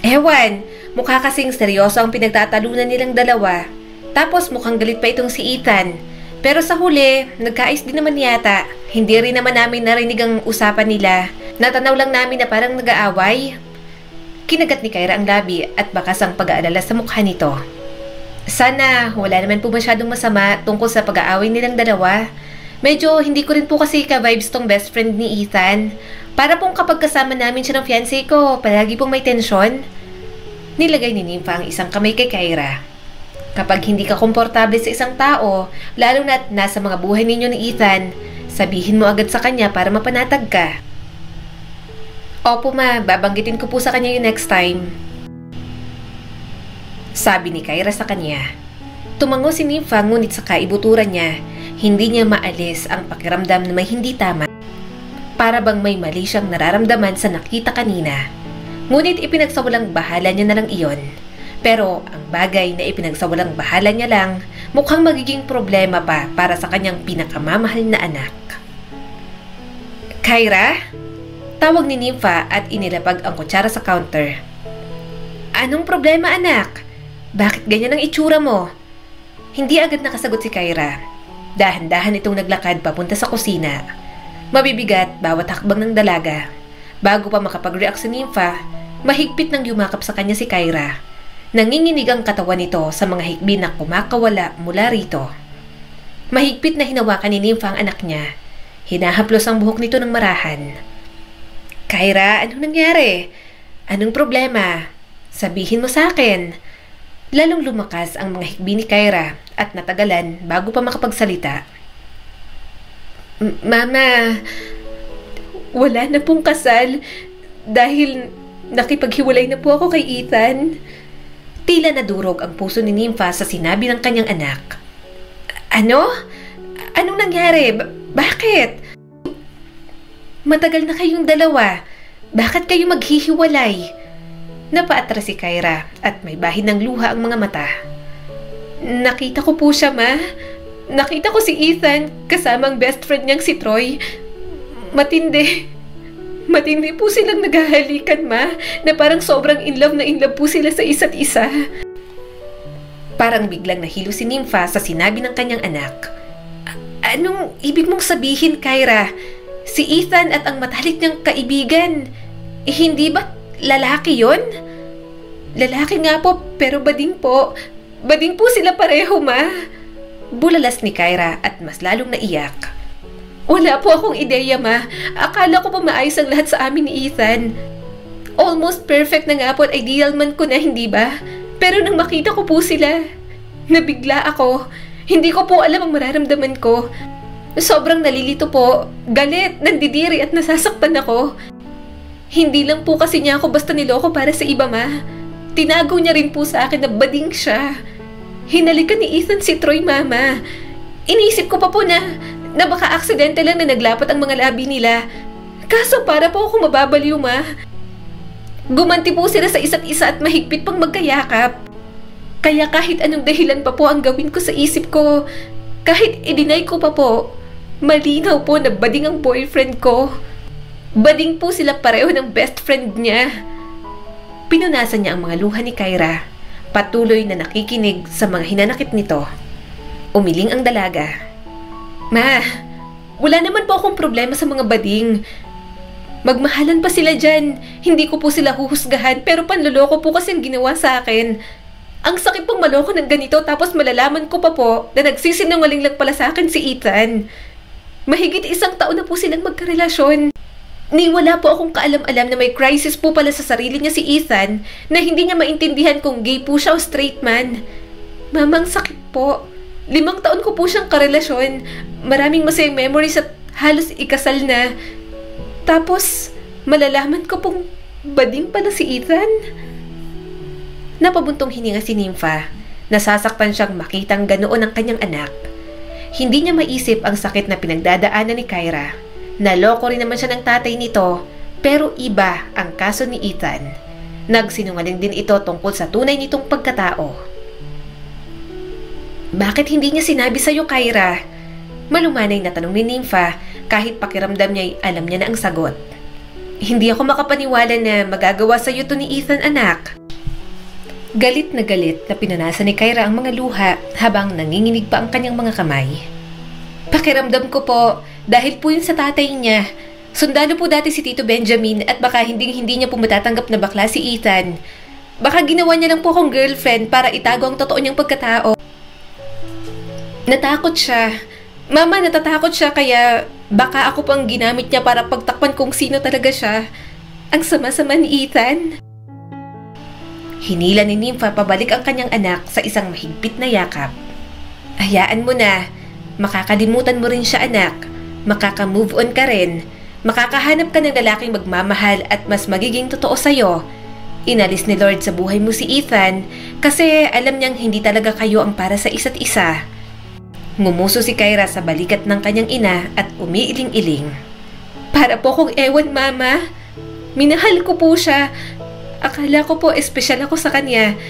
Ewan, mukha kasing seryoso ang pinagtatalunan nilang dalawa. Tapos mukhang galit pa itong si Ethan. Pero sa huli, nagkaayos din naman yata. Hindi rin naman namin narinig ang usapan nila. Natanaw lang namin na parang nag-aaway. Kinagat ni Kyra ang labi at bakas ang pag-aalala sa mukha nito. Sana wala naman po masyadong masama tungkol sa pag-aaway nilang dalawa. Medyo hindi ko rin po kasi ka-vibes tong best friend ni Ethan. Para pong kapag kasama namin siya ng fiancé ko, palagi pong may tensyon. Nilagay ni Nympha ang isang kamay kay Kyra. Kapag hindi ka komportable sa isang tao, lalo na't nasa mga buhay ninyo ni Ethan, sabihin mo agad sa kanya para mapanatag ka. Opo ma, babanggitin ko po sa kanya yung next time. Sabi ni Kyra sa kanya. Tumango si Nympha ngunit sa kaibuturan niya, hindi niya maalis ang pakiramdam na may hindi tama. Para bang may mali siyang nararamdaman sa nakita kanina. Ngunit ipinagsawalang bahala niya na lang iyon. Pero ang bagay na ipinagsawalang bahala niya lang, mukhang magiging problema pa para sa kanyang pinakamamahal na anak. Kyra? Tawag ni Nympha at inilapag ang kutsara sa counter. Anong problema anak? Bakit ganyan ang itsura mo? Hindi agad nakasagot si Kyra. Dahan-dahan itong naglakad papunta sa kusina. Mabibigat bawat hakbang ng dalaga. Bago pa makapag-react si Nympha, mahigpit nang yumakap sa kanya si Kyra. Nanginginig ang katawan nito sa mga hikbi na kumakawala mula rito. Mahigpit na hinawakan ni Nympha ang anak niya. Hinahaplos ang buhok nito ng marahan. Kyra, anong nangyari? Anong problema? Sabihin mo sa akin. Lalong lumakas ang mga hikbi ni Kyra at natagalan bago pa makapagsalita. Mama, wala na pong kasal dahil nakipaghiwalay na po ako kay Ethan. Tila nadurog ang puso ni Nympha sa sinabi ng kanyang anak. Ano? Anong nangyari? Bakit? Matagal na kayong dalawa. Bakit kayo maghihiwalay? Napaatras si Kyra at may bahid ng luha ang mga mata. Nakita ko po siya, ma. Nakita ko si Ethan kasama ang best friend niyang si Troy. Matindi. Matindi po silang naghahalikan, ma. Na parang sobrang in love po sila sa isa't isa. Parang biglang nahilo si Nympha sa sinabi ng kanyang anak. Anong ibig mong sabihin, Kyra? Si Ethan at ang matalik niyang kaibigan. Hindi ba lalaki yon? Lalaki nga po, pero bading po. Bading po sila pareho, ma. Bulalas ni Kyra at mas lalong naiyak. Wala po akong ideya, ma. Akala ko pa maayos ang lahat sa amin ni Ethan. Almost perfect na nga po at ideal man ko na, hindi ba? Pero nang makita ko po sila, nabigla ako. Hindi ko po alam ang mararamdaman ko. Sobrang nalilito po, galit, nandidiri at nasasaktan ako. Hindi lang po kasi niya ako basta niloko para sa iba, ma. Tinago niya rin po sa akin na bading siya. Hinalikan ni Ethan si Troy, mama. Inisip ko pa po na baka aksidente lang na naglapat ang mga labi nila. Kaso para po ako mababaliw, ma. Gumanti po sila sa isa't isa at mahigpit pang magkayakap. Kaya kahit anong dahilan pa po ang gawin ko sa isip ko, kahit i-deny ko pa po, malinaw po na bading ang boyfriend ko. Bading po sila pareho ng best friend niya. Pinunasan niya ang mga luha ni Kyra, patuloy na nakikinig sa mga hinanakit nito. Umiling ang dalaga. Ma, wala naman po akong problema sa mga bading. Magmahalan pa sila dyan. Hindi ko po sila huhusgahan pero panloloko po kasi ang ginawa sa akin. Ang sakit pong maloko ng ganito tapos malalaman ko pa po na nagsisinungaling lang pala sa akin si Ethan. Mahigit 1 taon na po silang magkarelasyon. Ni wala po akong kaalam-alam na may crisis po pala sa sarili niya si Ethan na hindi niya maintindihan kung gay po siya o straight man. Mamang sakit po. 5 taon ko po siyang karelasyon. Maraming masayang memories at halos ikasal na. Tapos, malalaman ko pong bading pala si Ethan. Napabuntong hininga si Nympha. Nasasaktan siyang makitang ganoon ang kanyang anak. Hindi niya maisip ang sakit na pinagdadaanan ni Kyra. Naloko rin naman siya ng tatay nito, pero iba ang kaso ni Ethan. Nagsinungaling din ito tungkol sa tunay nitong pagkatao. Bakit hindi niya sinabi sa'yo, Kyra? Malumanay na tanong ni Nympha kahit pakiramdam niya'y alam niya na ang sagot. Hindi ako makapaniwala na magagawa sa iyo to ni Ethan, anak. Galit na pinanasan ni Kyra ang mga luha habang nanginginig pa ang kanyang mga kamay. Pakiramdam ko po, dahil po yun sa tatay niya. Sundalo po dati si Tito Benjamin at baka hindi niya po matatanggap na bakla si Ethan. Baka ginawa niya lang po akong girlfriend para itago ang totoo niyang pagkatao. Natakot siya. Mama, natatakot siya kaya baka ako pang ginamit niya para pagtakpan kung sino talaga siya. Ang sama-sama ni Ethan. Hinila ni Nympha pabalik ang kanyang anak sa isang mahigpit na yakap. Hayaan mo na. Makakalimutan mo rin siya, anak. Makaka-move on ka rin. Makakahanap ka ng lalaking magmamahal at mas magiging totoo sa'yo. Inalis ni Lord sa buhay mo si Ethan kasi alam niyang hindi talaga kayo ang para sa isa't isa. Ngumuso si Kyra sa balikat ng kanyang ina at umiiling-iling. Para po kong ewan, Mama. Minahal ko po siya. Akala ko po espesyal ako sa kanya.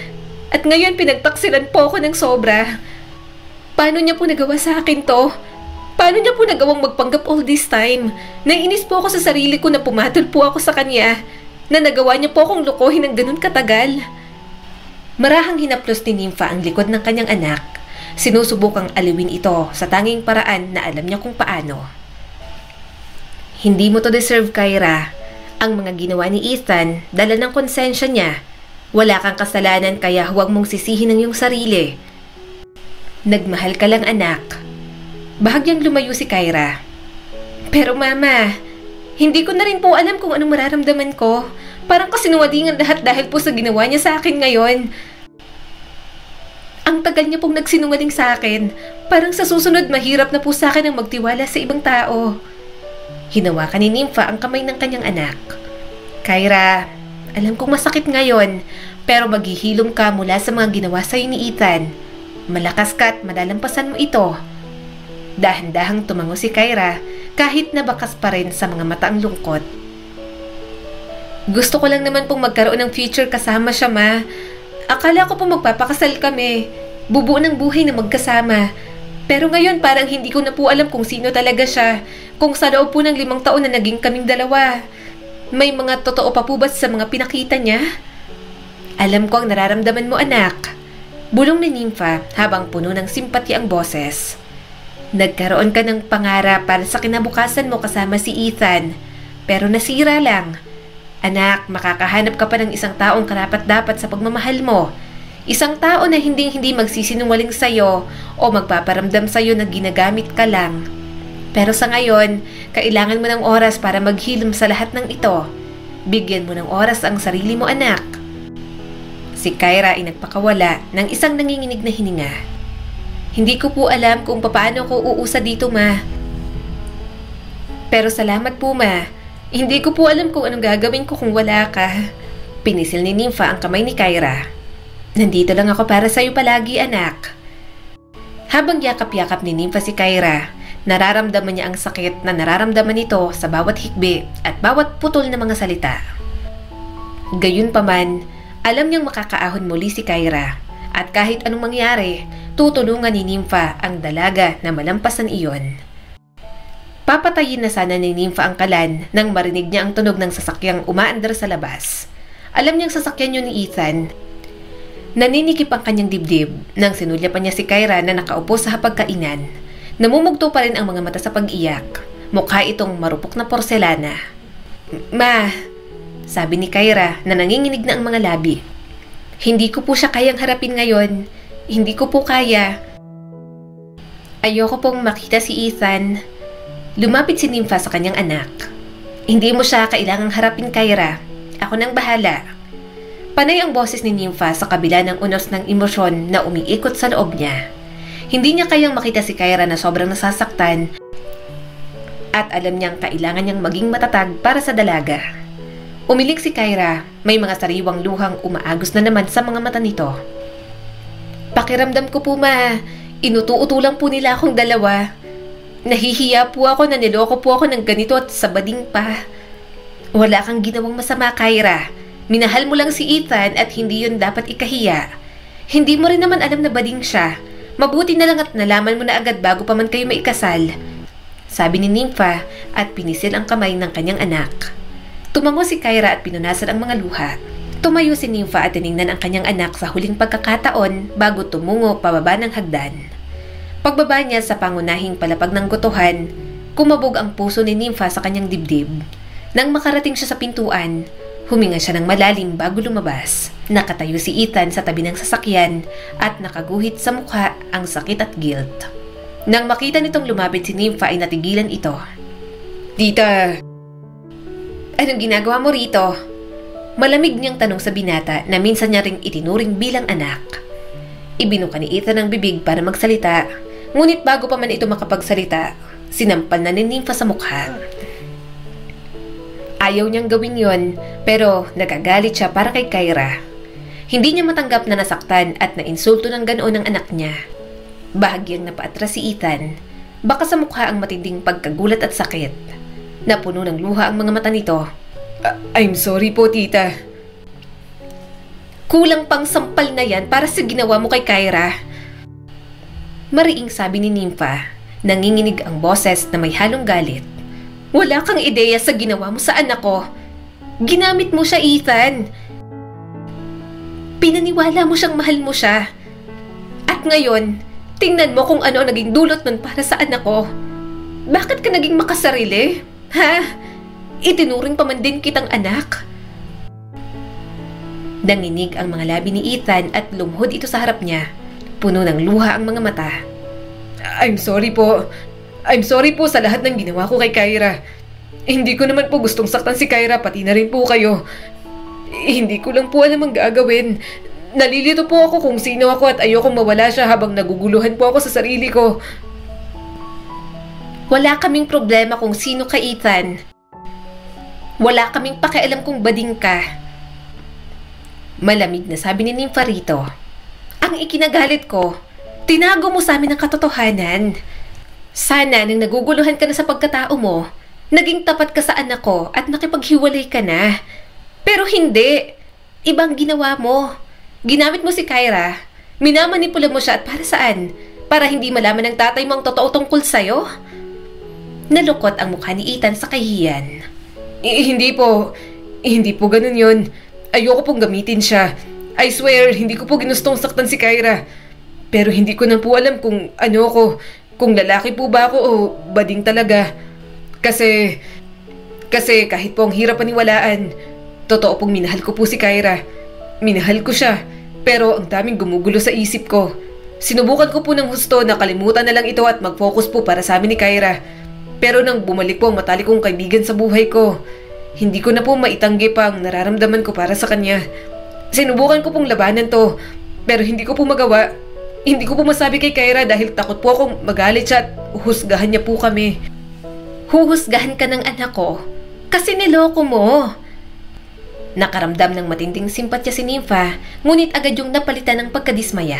At ngayon pinagtaksilan po ako ng sobra. Paano niya po nagawa sa akin to? Paano niya po nagawang magpanggap all this time? Naiinis po ako sa sarili ko na pumatol po ako sa kanya. Na nagawa niya po akong lokohin ng ganun katagal. Marahang hinaplos ni Nympha ang likod ng kanyang anak. Sinusubukang aliwin ito sa tanging paraan na alam niya kung paano. Hindi mo to deserve, Kyra. Ang mga ginawa ni Ethan, dala ng konsensya niya. Wala kang kasalanan kaya huwag mong sisihin ang iyong sarili. Nagmahal ka lang, anak. Bahagyang lumayo si Kyra. Pero Mama, hindi ko na rin po alam kung anong mararamdaman ko. Parang kasinungalingan lahat dahil po sa ginawa niya sa akin ngayon. Ang tagal niya pong nagsinungaling sa akin. Parang sa susunod mahirap na po sa akin ang magtiwala sa ibang tao. Hinawakan ni Nympha ang kamay ng kanyang anak. Kyra, alam kong masakit ngayon, pero maghihilom ka mula sa mga ginawa sa'yo ni Ethan. Malakas ka at malalampasan mo ito. Dahan-dahang tumango si Kyra kahit nabakas pa rin sa mga mata ang lungkot. Gusto ko lang naman pong magkaroon ng future kasama siya, Ma. Akala ko po magpapakasal kami. Bubuo ng buhay na magkasama. Pero ngayon parang hindi ko na po alam kung sino talaga siya. Kung sa loob po ng 5 taon na naging kaming dalawa. May mga totoo pa po ba sa mga pinakita niya? Alam ko ang nararamdaman mo, anak. Bulong ni Nympha habang puno ng simpatya ang boses. Nagkaroon ka ng pangarap para sa kinabukasan mo kasama si Ethan. Pero nasira lang. Anak, makakahanap ka pa ng isang taong karapat-dapat sa pagmamahal mo. Isang tao na hindi magsisinungaling sa'yo o magpaparamdam sa'yo na ginagamit ka lang. Pero sa ngayon, kailangan mo ng oras para maghilom sa lahat ng ito. Bigyan mo ng oras ang sarili mo, anak. Si Kyra ay nagpakawala ng isang nanginginig na hininga. Hindi ko po alam kung paano ko uusa dito, Ma. Pero salamat po, Ma. Hindi ko po alam kung anong gagawin ko kung wala ka. Pinisil ni Nympha ang kamay ni Kyra. Nandito lang ako para sa'yo palagi, anak. Habang yakap-yakap ni Nympha si Kyra, nararamdaman niya ang sakit na nararamdaman nito sa bawat hikbi at bawat putol na mga salita. Gayunpaman, alam niyang makakaahon muli si Kyra at kahit anong mangyari, tutulungan ni Nympha ang dalaga na malampasan iyon. Papatayin na sana ni Nympha ang kalan nang marinig niya ang tunog ng sasakyang umaandar sa labas. Alam niyang sasakyan yun ni Ethan. Naninikip ang kanyang dibdib nang sinulyapan niya si Kyra na nakaupo sa hapagkainan. Namumugto pa rin ang mga mata sa pag-iyak. Mukha itong marupok na porselana. Ma, sabi ni Kyra na nanginginig na ang mga labi. Hindi ko po siya kayang harapin ngayon. Hindi ko po kaya. Ayoko pong makita si Ethan. Lumapit si Nympha sa kanyang anak. Hindi mo siya kailangang harapin, Kyra. Ako nang bahala. Panay ang boses ni Nympha sa kabila ng unos ng emosyon na umiikot sa loob niya. Hindi niya kayang makita si Kyra na sobrang nasasaktan at alam niyang kailangan niyang maging matatag para sa dalaga. Umiling si Kyra, may mga sariwang luhang umaagos na naman sa mga mata nito. Pakiramdam ko po, Ma, inutu-utu lang po nila akong dalawa. Nahihiya po ako na niloko po ako ng ganito at sa bading pa. Wala kang ginawang masama, Kyra. Minahal mo lang si Ethan at hindi yun dapat ikahiya. Hindi mo rin naman alam na bading siya. Mabuti na lang at nalaman mo na agad bago pa man kayo maikasal. Sabi ni Nympha at pinisil ang kamay ng kanyang anak. Tumango si Kyra at pinunasan ang mga luha. Tumayo si Nympha at tiningnan ang kanyang anak sa huling pagkakataon bago tumungo pababa ng hagdan. Pagbaba niya sa pangunahing palapag ng gotohan, kumabog ang puso ni Nympha sa kanyang dibdib. Nang makarating siya sa pintuan, huminga siya ng malalim bago lumabas. Nakatayo si Ethan sa tabi ng sasakyan at nakaguhit sa mukha ang sakit at guilt. Nang makita nitong lumapit si Nympha ay natigilan ito. Tita, anong ginagawa mo rito? Malamig niyang tanong sa binata na minsan niya ring itinuring bilang anak. Ibinuka ni Ethan ang bibig para magsalita, ngunit bago pa man ito makapagsalita, sinampal na ni Nympha sa mukha. Ayaw niyang gawin yon, pero nagagalit siya para kay Kyra. Hindi niya matanggap na nasaktan at nainsulto ng ganoon ang anak niya. Bahagyang napaatras si Ethan. Baka sa mukha ang matinding pagkagulat at sakit. Napuno ng luha ang mga mata nito. I'm sorry po, tita. Kulang pang sampal na yan para sa ginawa mo kay Kyra. Mariing sabi ni Nympha. Nanginginig ang boses na may halong galit. Wala kang ideya sa ginawa mo sa anak ko. Ginamit mo siya, Ethan. Pinaniwala mo siyang mahal mo siya. At ngayon, tingnan mo kung ano ang naging dulot nun para sa anak ko. Bakit ka naging makasarili? Ha? Itinuring pa man din kitang anak. Nanginig ang mga labi ni Ethan at lumuhod ito sa harap niya. Puno ng luha ang mga mata. I'm sorry po. I'm sorry po sa lahat ng ginawa ko kay Kyra. Hindi ko naman po gustong saktan si Kyra, pati na rin po kayo. Hindi ko lang po alam ang gagawin. Nalilito po ako kung sino ako at ayokong mawala siya habang naguguluhan po ako sa sarili ko. Wala kaming problema kung sino ka, Ethan. Wala kaming pakialam kung bading ka. Malamig na sabi ni Nympha rito. Ang ikinagalit ko, tinago mo sa amin ang katotohanan. Sana nang naguguluhan ka na sa pagkatao mo, naging tapat ka sa anak ko at nakipaghiwalay ka na. Pero hindi. Ibang ginawa mo. Ginamit mo si Kyra. Minamanipula mo siya at para saan? Para hindi malaman ng tatay mo ang totoo tungkol sa'yo? Nalukot ang mukha ni Ethan sa kahihiyan. Hindi po ganun yun. Ayoko pong gamitin siya. I swear, hindi ko po ginustong saktan si Kyra. Pero hindi ko na po alam kung ano ko. Kung lalaki po ba ako o bading talaga. Kasi kahit po ang hirap paniwalaan, totoo pong minahal ko po si Kyra. Minahal ko siya, pero ang daming gumugulo sa isip ko. Sinubukan ko po ng husto na kalimutan na lang ito at mag-focus po para sa amin ni Kyra. Pero nang bumalik po ang matalik kong kaibigan sa buhay ko, hindi ko na po maitanggi pa ang nararamdaman ko para sa kanya. Sinubukan ko pong labanan to, pero hindi ko po magawa. Hindi ko po masabi kay Kyra dahil takot po akong magalit siya at husgahan niya po kami. Huhusgahan ka ng anak ko kasi niloko mo. Nakaramdam ng matinding simpatya si Nympha, ngunit agad yung napalitan ng pagkadismaya.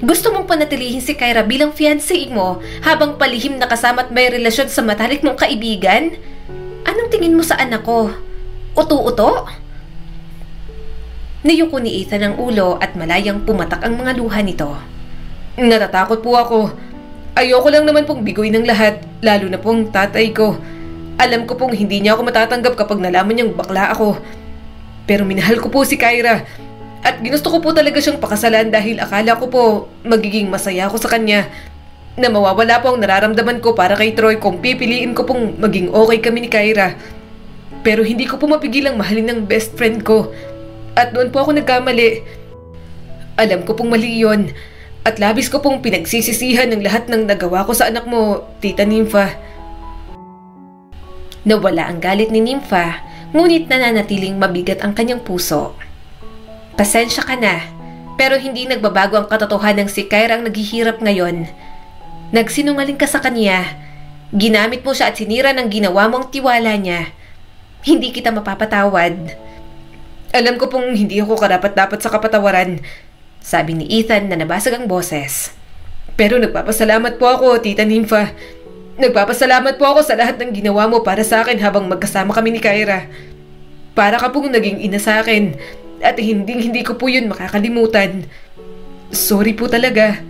Gusto mong panatilihin si Kyra bilang fiancé mo habang palihim na kasama at may relasyon sa matalik mong kaibigan? Anong tingin mo sa anak ko? Uto-uto? Niyuko ni Ethan ang ulo at malayang pumatak ang mga luha nito. Natatakot po ako. Ayoko lang naman pong biguin ng lahat, lalo na pong tatay ko. Alam ko pong hindi niya ako matatanggap kapag nalaman niyang bakla ako. Pero minahal ko po si Kyra at ginusto ko po talaga siyang pakasalan dahil akala ko po magiging masaya ako sa kanya. Na mawawala po ang nararamdaman ko para kay Troy kung pipiliin ko pong maging okay kami ni Kyra. Pero hindi ko po mapigilang mahalin ng best friend ko. At doon po ako nagkamali. Alam ko pong mali yun. At labis ko pong pinagsisisihan ng lahat ng nagawa ko sa anak mo, Tita Nympha. Nawala ang galit ni Nympha, ngunit nananatiling mabigat ang kanyang puso. Pasensya ka na, pero hindi nagbabago ang katotohanan ng si Kyra ang naghihirap ngayon. Nagsinungaling ka sa kanya. Ginamit mo siya at sinira ng ginawa mo ang tiwala niya. Hindi kita mapapatawad. Alam ko pong hindi ako karapat-dapat sa kapatawaran, sabi ni Ethan na nabasag ang boses. Pero nagpapasalamat po ako, Tita Nympha. Nagpapasalamat po ako sa lahat ng ginawa mo para sa akin habang magkasama kami ni Kyra. Para ka pong naging ina sa akin at hindi ko po yun makakalimutan. Sorry po talaga.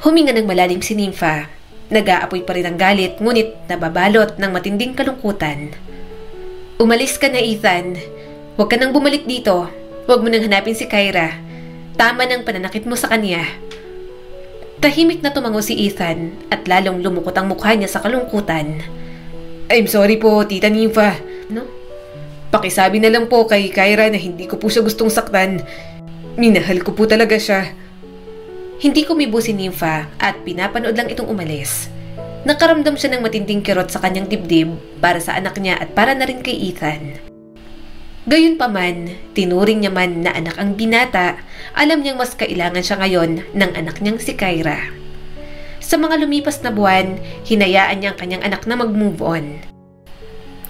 Huminga ng malalim si Nympha. Nag-aapoy pa rin ang galit, ngunit nababalot ng matinding kalungkutan. Umalis ka na, Ethan. Huwag ka nang bumalik dito. Huwag mo nang hanapin si Kyra. Tama ng pananakit mo sa kanya. Tahimik na tumango si Ethan at lalong lumukot ang mukha niya sa kalungkutan. I'm sorry po, Tita Nympha. No? Pakisabi na lang po kay Kyra na hindi ko po siya gustong saktan. Minahal ko po talaga siya. Hindi kumibo si Nympha at pinapanood lang itong umalis. Nakaramdam siya ng matinding kirot sa kanyang dibdib para sa anak niya at para na rin kay Ethan. Gayunpaman, tinuring niya man na anak ang binata, alam niyang mas kailangan siya ngayon ng anak niyang si Kyra. Sa mga lumipas na buwan, hinayaan niya ang kanyang anak na mag-move on.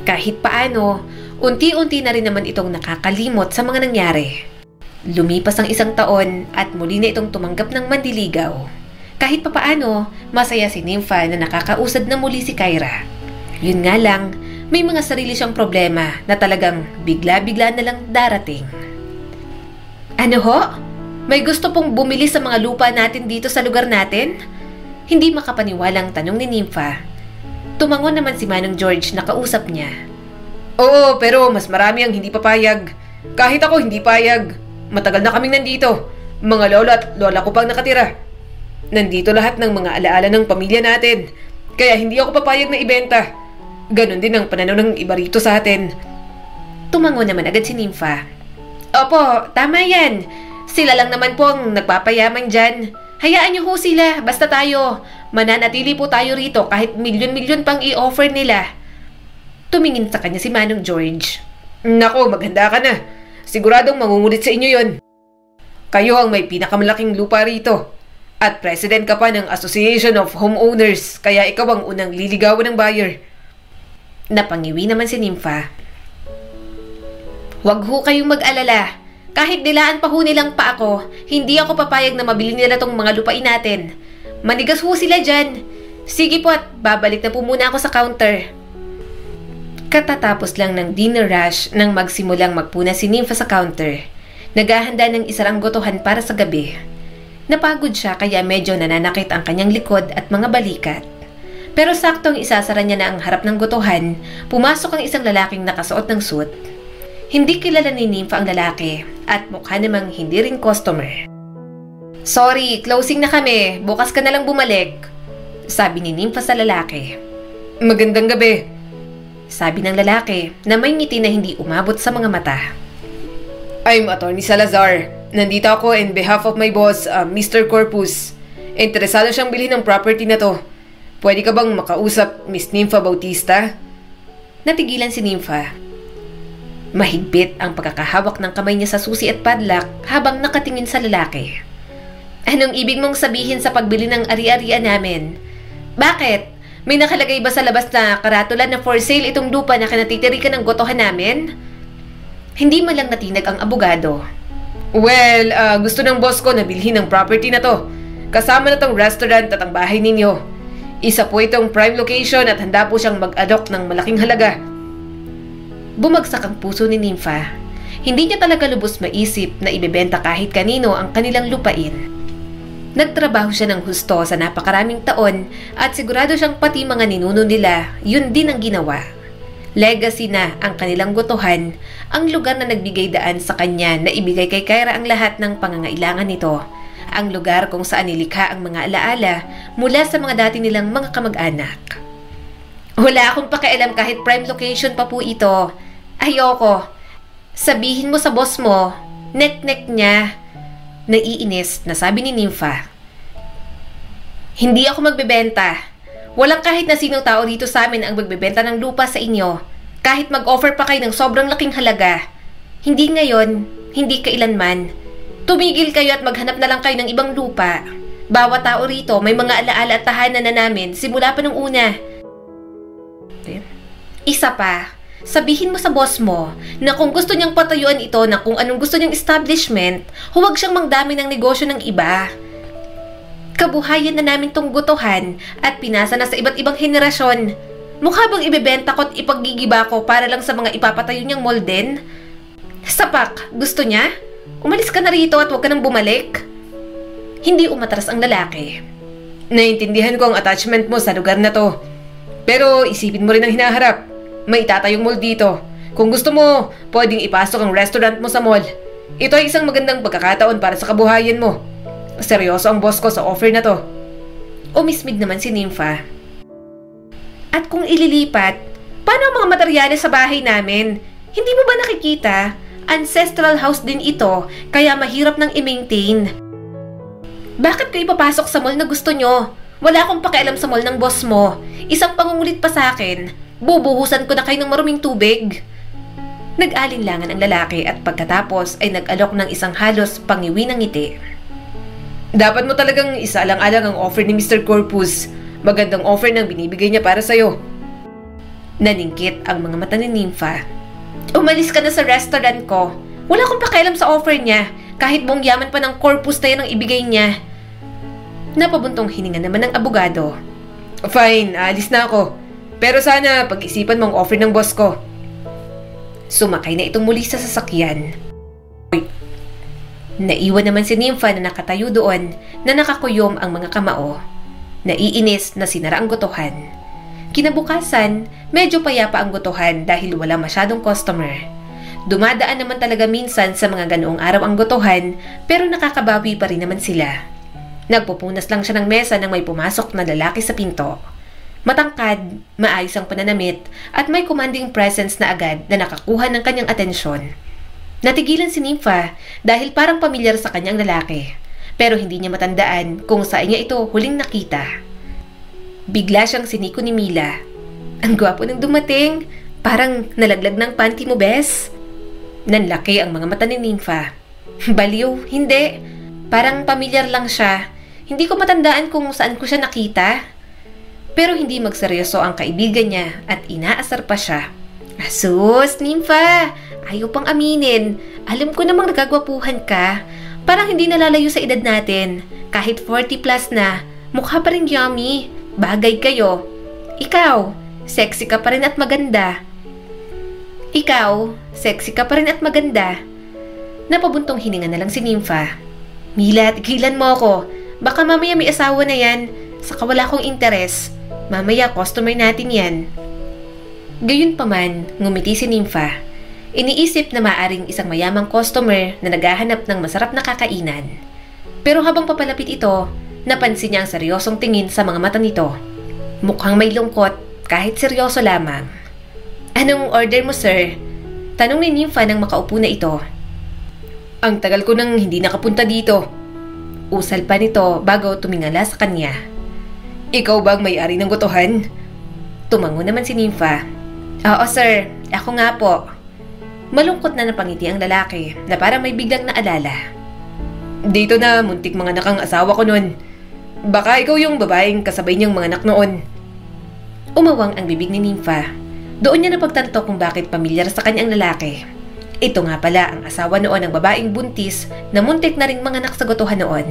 Kahit paano, unti-unti na rin naman itong nakakalimot sa mga nangyari. Lumipas ang 1 taon at muli na itong tumanggap ng mandiligaw. Kahit papaano, masaya si Nympha na nakakausad na muli si Kyra. Yun nga lang, may mga sarili siyang problema na talagang bigla-bigla na lang darating. Ano ho? May gusto pong bumili sa mga lupa natin dito sa lugar natin? Hindi makapaniwalang tanong ni Nympha. Tumangon naman si Manong George na kausap niya. Oo, pero mas marami ang hindi papayag. Kahit ako hindi payag. Matagal na kaming nandito. Mga lolo at lola ko pang nakatira. Nandito lahat ng mga alaala ng pamilya natin. Kaya hindi ako papayag na ibenta. Ganon din ang pananaw ng iba rito sa atin. Tumango naman agad si Nympha. Opo, tama yan. Sila lang naman po ang nagpapayaman dyan. Hayaan niyo ho sila, basta tayo. Mananatili po tayo rito kahit milyon-milyon pang i-offer nila. Tumingin sa kanya si Manong George. Nako, maghanda ka na. Siguradong mangungulit sa inyo yon. Kayo ang may pinakamalaking lupa rito. At president ka pa ng Association of Homeowners, kaya ikaw ang unang liligawan ng buyer. Napangiwi naman si Nympha. Huwag ho kayong mag-alala. Kahit dilaan pa ho nilang pa ako, hindi ako papayag na mabili nila tong mga lupain natin. Manigas ho sila dyan. Sige po at babalik na po muna ako sa counter. Katatapos lang ng dinner rush nang magsimulang magpuna si Nympha sa counter. Naghahanda ng isang gotohan para sa gabi. Napagod siya kaya medyo nananakit ang kanyang likod at mga balikat. Pero saktong isasara niya na ang harap ng gotohan, pumasok ang isang lalaking nakasuot ng suit. Hindi kilala ni Nympha ang lalaki at mukha namang hindi rin customer. Sorry, closing na kami. Bukas ka na lang bumalik. Sabi ni Nympha sa lalaki. Magandang gabi. Sabi ng lalaki na may ngiti na hindi umabot sa mga mata. I'm Attorney Salazar. Nandito ako in behalf of my boss, Mr. Corpus. Interesado siyang bilhin ng property na to. Pwede ka bang makausap, Miss Nympha Bautista? Natigilan si Nympha. Mahigpit ang pagkakahawak ng kamay niya sa susi at padlock habang nakatingin sa lalaki. Anong ibig mong sabihin sa pagbili ng ari-arian namin? Bakit? May nakalagay ba sa labas na karatula na for sale itong lupa na kinatitirikan ng gotohan namin? Hindi man lang natinag ang abogado. Well, gusto ng boss ko na bilhin ng property na to. Kasama na tong restaurant at ang bahay ninyo. Isa po itong prime location at handa po siyang mag-adopt ng malaking halaga. Bumagsak ang puso ni Nympha. Hindi niya talaga lubos maisip na ibebenta kahit kanino ang kanilang lupain. Nagtrabaho siya ng husto sa napakaraming taon at sigurado siyang pati mga ninuno nila, yun din ang ginawa. Legacy na ang kanilang gotohan, ang lugar na nagbigay daan sa kanya na ibigay kay Kyra ang lahat ng pangangailangan nito. Ang lugar kung saan nilikha ang mga alaala mula sa mga dati nilang mga kamag-anak. Wala akong pakialam kahit prime location pa po ito. Ayoko. Sabihin mo sa boss mo, nek-nek niya. Naiinis na sabi ni Nympha. Hindi ako magbebenta. Walang kahit na sinong tao dito sa amin ang magbebenta ng lupa sa inyo. Kahit mag-offer pa kayo ng sobrang laking halaga. Hindi ngayon, hindi kailanman. Tumigil kayo at maghanap na lang kayo ng ibang lupa. Bawat tao rito may mga alaala at tahanan na namin simula pa nung una. Isa pa, sabihin mo sa boss mo na kung gusto niyang patayuan ito na kung anong gusto niyang establishment, huwag siyang mangdami ng negosyo ng iba. Kabuhayan na namin tong gotohan at pinasa na sa iba't ibang henerasyon. Mukha bang ibebenta ko at ipaggigiba ko para lang sa mga ipapatayo niyang mall din? Sapak, gusto niya? Umalis ka na rito at huwag ka nang bumalik. Hindi umatras ang lalaki. Naiintindihan ko ang attachment mo sa lugar na to. Pero isipin mo rin ang hinaharap. May itatayong mall dito. Kung gusto mo, pwedeng ipasok ang restaurant mo sa mall. Ito ay isang magandang pagkakataon para sa kabuhayan mo. Seryoso ang boss ko sa offer na to. Umismid naman si Nympha. At kung ililipat, paano ang mga materyales sa bahay namin? Hindi mo ba nakikita? Ancestral house din ito, kaya mahirap nang i-maintain. Bakit ko ipapasok sa mall na gusto nyo? Wala akong pakialam sa mall ng boss mo. Isang pangungulit pa sa akin. Bubuhusan ko na kayo ng maruming tubig. Nag-alinlangan ang lalaki at pagkatapos ay nag-alok ng isang halos pangiwi ng ngiti. Dapat mo talagang isaalang-alang ang offer ni Mr. Corpus. Magandang offer nang binibigay niya para sa'yo. Naningkit ang mga mata ni Nympha. Umalis ka na sa restaurant ko. Wala akong pakialam sa offer niya. Kahit buong yaman pa ng Corpus na yan ang ibigay niya. Napabuntong hininga naman ng abogado. Fine, alis na ako. Pero sana pag-isipan mo ang offer ng boss ko. Sumakay na itong muli sa sasakyan. Naiwan naman si Nympha na nakatayo doon na nakakuyom ang mga kamao. Naiinis na sinara ang gotohan. Kinabukasan, medyo payapa ang gotohan dahil wala masyadong customer. Dumadaan naman talaga minsan sa mga ganoong araw ang gotohan pero nakakabawi pa rin naman sila. Nagpupunas lang siya ng mesa nang may pumasok na lalaki sa pinto. Matangkad, maayos ang pananamit at may commanding presence na agad na nakakuha ng kanyang atensyon. Natigilan si Nympha dahil parang pamilyar sa kanyang lalaki pero hindi niya matandaan kung saan niya ito huling nakita. Bigla siyang siniko ni Mila. Ang gwapo ng dumating, parang nalaglag ng panty mo, bes. Nanlaki ang mga mata ni Nympha. Baliw, hindi. Parang pamilyar lang siya. Hindi ko matandaan kung saan ko siya nakita. Pero hindi magseryoso ang kaibigan niya at inaasar pa siya. Asus, Nympha! Ayaw pang aminin. Alam ko namang nagagwapuhan ka. Parang hindi nalalayo sa edad natin. Kahit 40 plus na, mukha pa rin yummy. Bagay kayo. Ikaw, sexy ka pa rin at maganda. Ikaw, sexy ka pa rin at maganda. Napabuntong hininga na lang si Nympha. Mila, tigilan mo ako. Baka mamaya may asawa na yan. Saka wala akong interes. Mamaya customer natin yan. Gayunpaman, ngumiti si Nympha. Iniisip na maaring isang mayamang customer na naghahanap ng masarap na kakainan. Pero habang papalapit ito, napansin niya ang seryosong tingin sa mga mata nito. Mukhang may lungkot kahit seryoso lamang. Anong order mo, sir? Tanong ni Nympha nang makaupo na ito. Ang tagal ko nang hindi nakapunta dito. Usal pa nito bago tumingala sa kanya. Ikaw ba ang may-ari ng gotohan? Tumango naman si Nympha. Oo, sir. Ako nga po. Malungkot na napangiti ang lalaki na parang may biglang naalala. Dito na, muntik mga anak ang asawa ko noon. Baka ikaw yung babaeng kasabay niyang mga anak noon. Umawang ang bibig ni Nympha. Doon niya napagtanto kung bakit pamilyar sa kanyang lalaki. Ito nga pala ang asawa noon ng babaeng buntis na muntik na ring mga anak sa gotohan noon.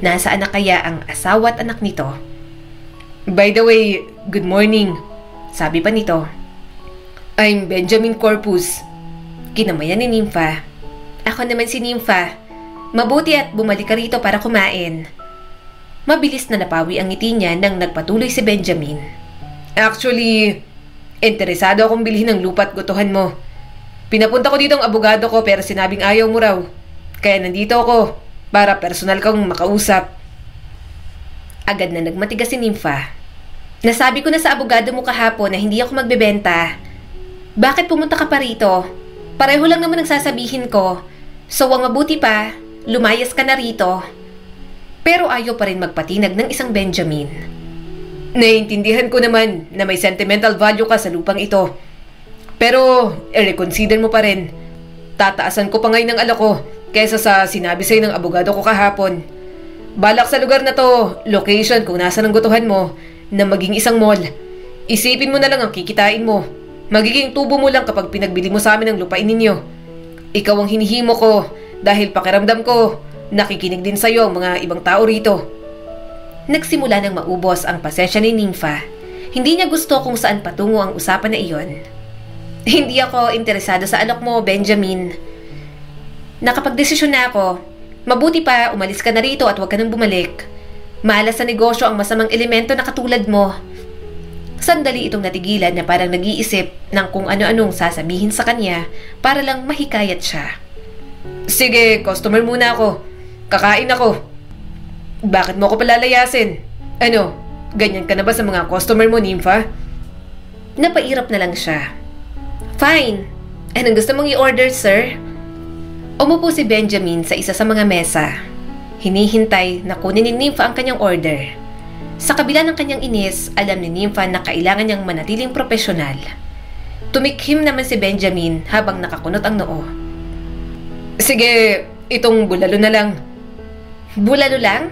Nasaan na kaya ang asawa at anak nito? By the way, good morning. Sabi pa nito. I'm Benjamin Corpus. Kinamayan ni Nympha. Ako naman si Nympha. Mabuti at bumalik ka rito para kumain. Mabilis na napawi ang ngiti niya nang nagpatuloy si Benjamin. Actually, interesado akong bilhin ng lupa at gotohan mo. Pinapunta ko dito ang abogado ko pero sinabing ayaw mo raw. Kaya nandito ako para personal kang makausap. Agad na nagmatigas si Nympha. Nasabi ko na sa abogado mo kahapon na hindi ako magbebenta. Bakit pumunta ka pa rito? Pareho lang naman ang sasabihin ko. So ang mabuti pa, lumayas ka na rito. Pero ayaw pa rin magpatinag ng isang Benjamin. Naiintindihan ko naman na may sentimental value ka sa lupang ito. Pero i-reconsider mo pa rin. Tataasan ko pa ngayon ng alok ko kaysa sa sinabi sa'yo ng abogado ko kahapon. Balak sa lugar na to, location kung nasa ng gotohan mo, na maging isang mall. Isipin mo na lang ang kikitain mo. Magiging tubo mo lang kapag pinagbili mo sa amin ang lupain ninyo. Ikaw ang hinihimo ko dahil pakiramdam ko nakikinig din sa'yo ang mga ibang tao rito. Nagsimula nang maubos ang pasensya ni Nympha. Hindi niya gusto kung saan patungo ang usapan na iyon. Hindi ako interesado sa alok mo, Benjamin. Nakapagdesisyon na ako. Mabuti pa umalis ka na rito at huwag ka nang bumalik. Malas sa negosyo ang masamang elemento na katulad mo. Sandali itong natigilan na parang nag-iisip ng kung ano-anong sasabihin sa kanya para lang mahikayat siya. Sige, customer muna ako. Kakain ako. Bakit mo ako palalayasin? Ano, ganyan ka na ba sa mga customer mo, Nympha? Napairap na lang siya. Fine. Anong gusto mong i-order, sir? Umupo si Benjamin sa isa sa mga mesa. Hinihintay na kunin ni Nympha ang kanyang order. Sa kabila ng kanyang inis, alam ni Nympha na kailangan niyang manatiling profesional. Tumikhim naman si Benjamin habang nakakunot ang noo. Sige, itong bulalo na lang. Bulalo lang?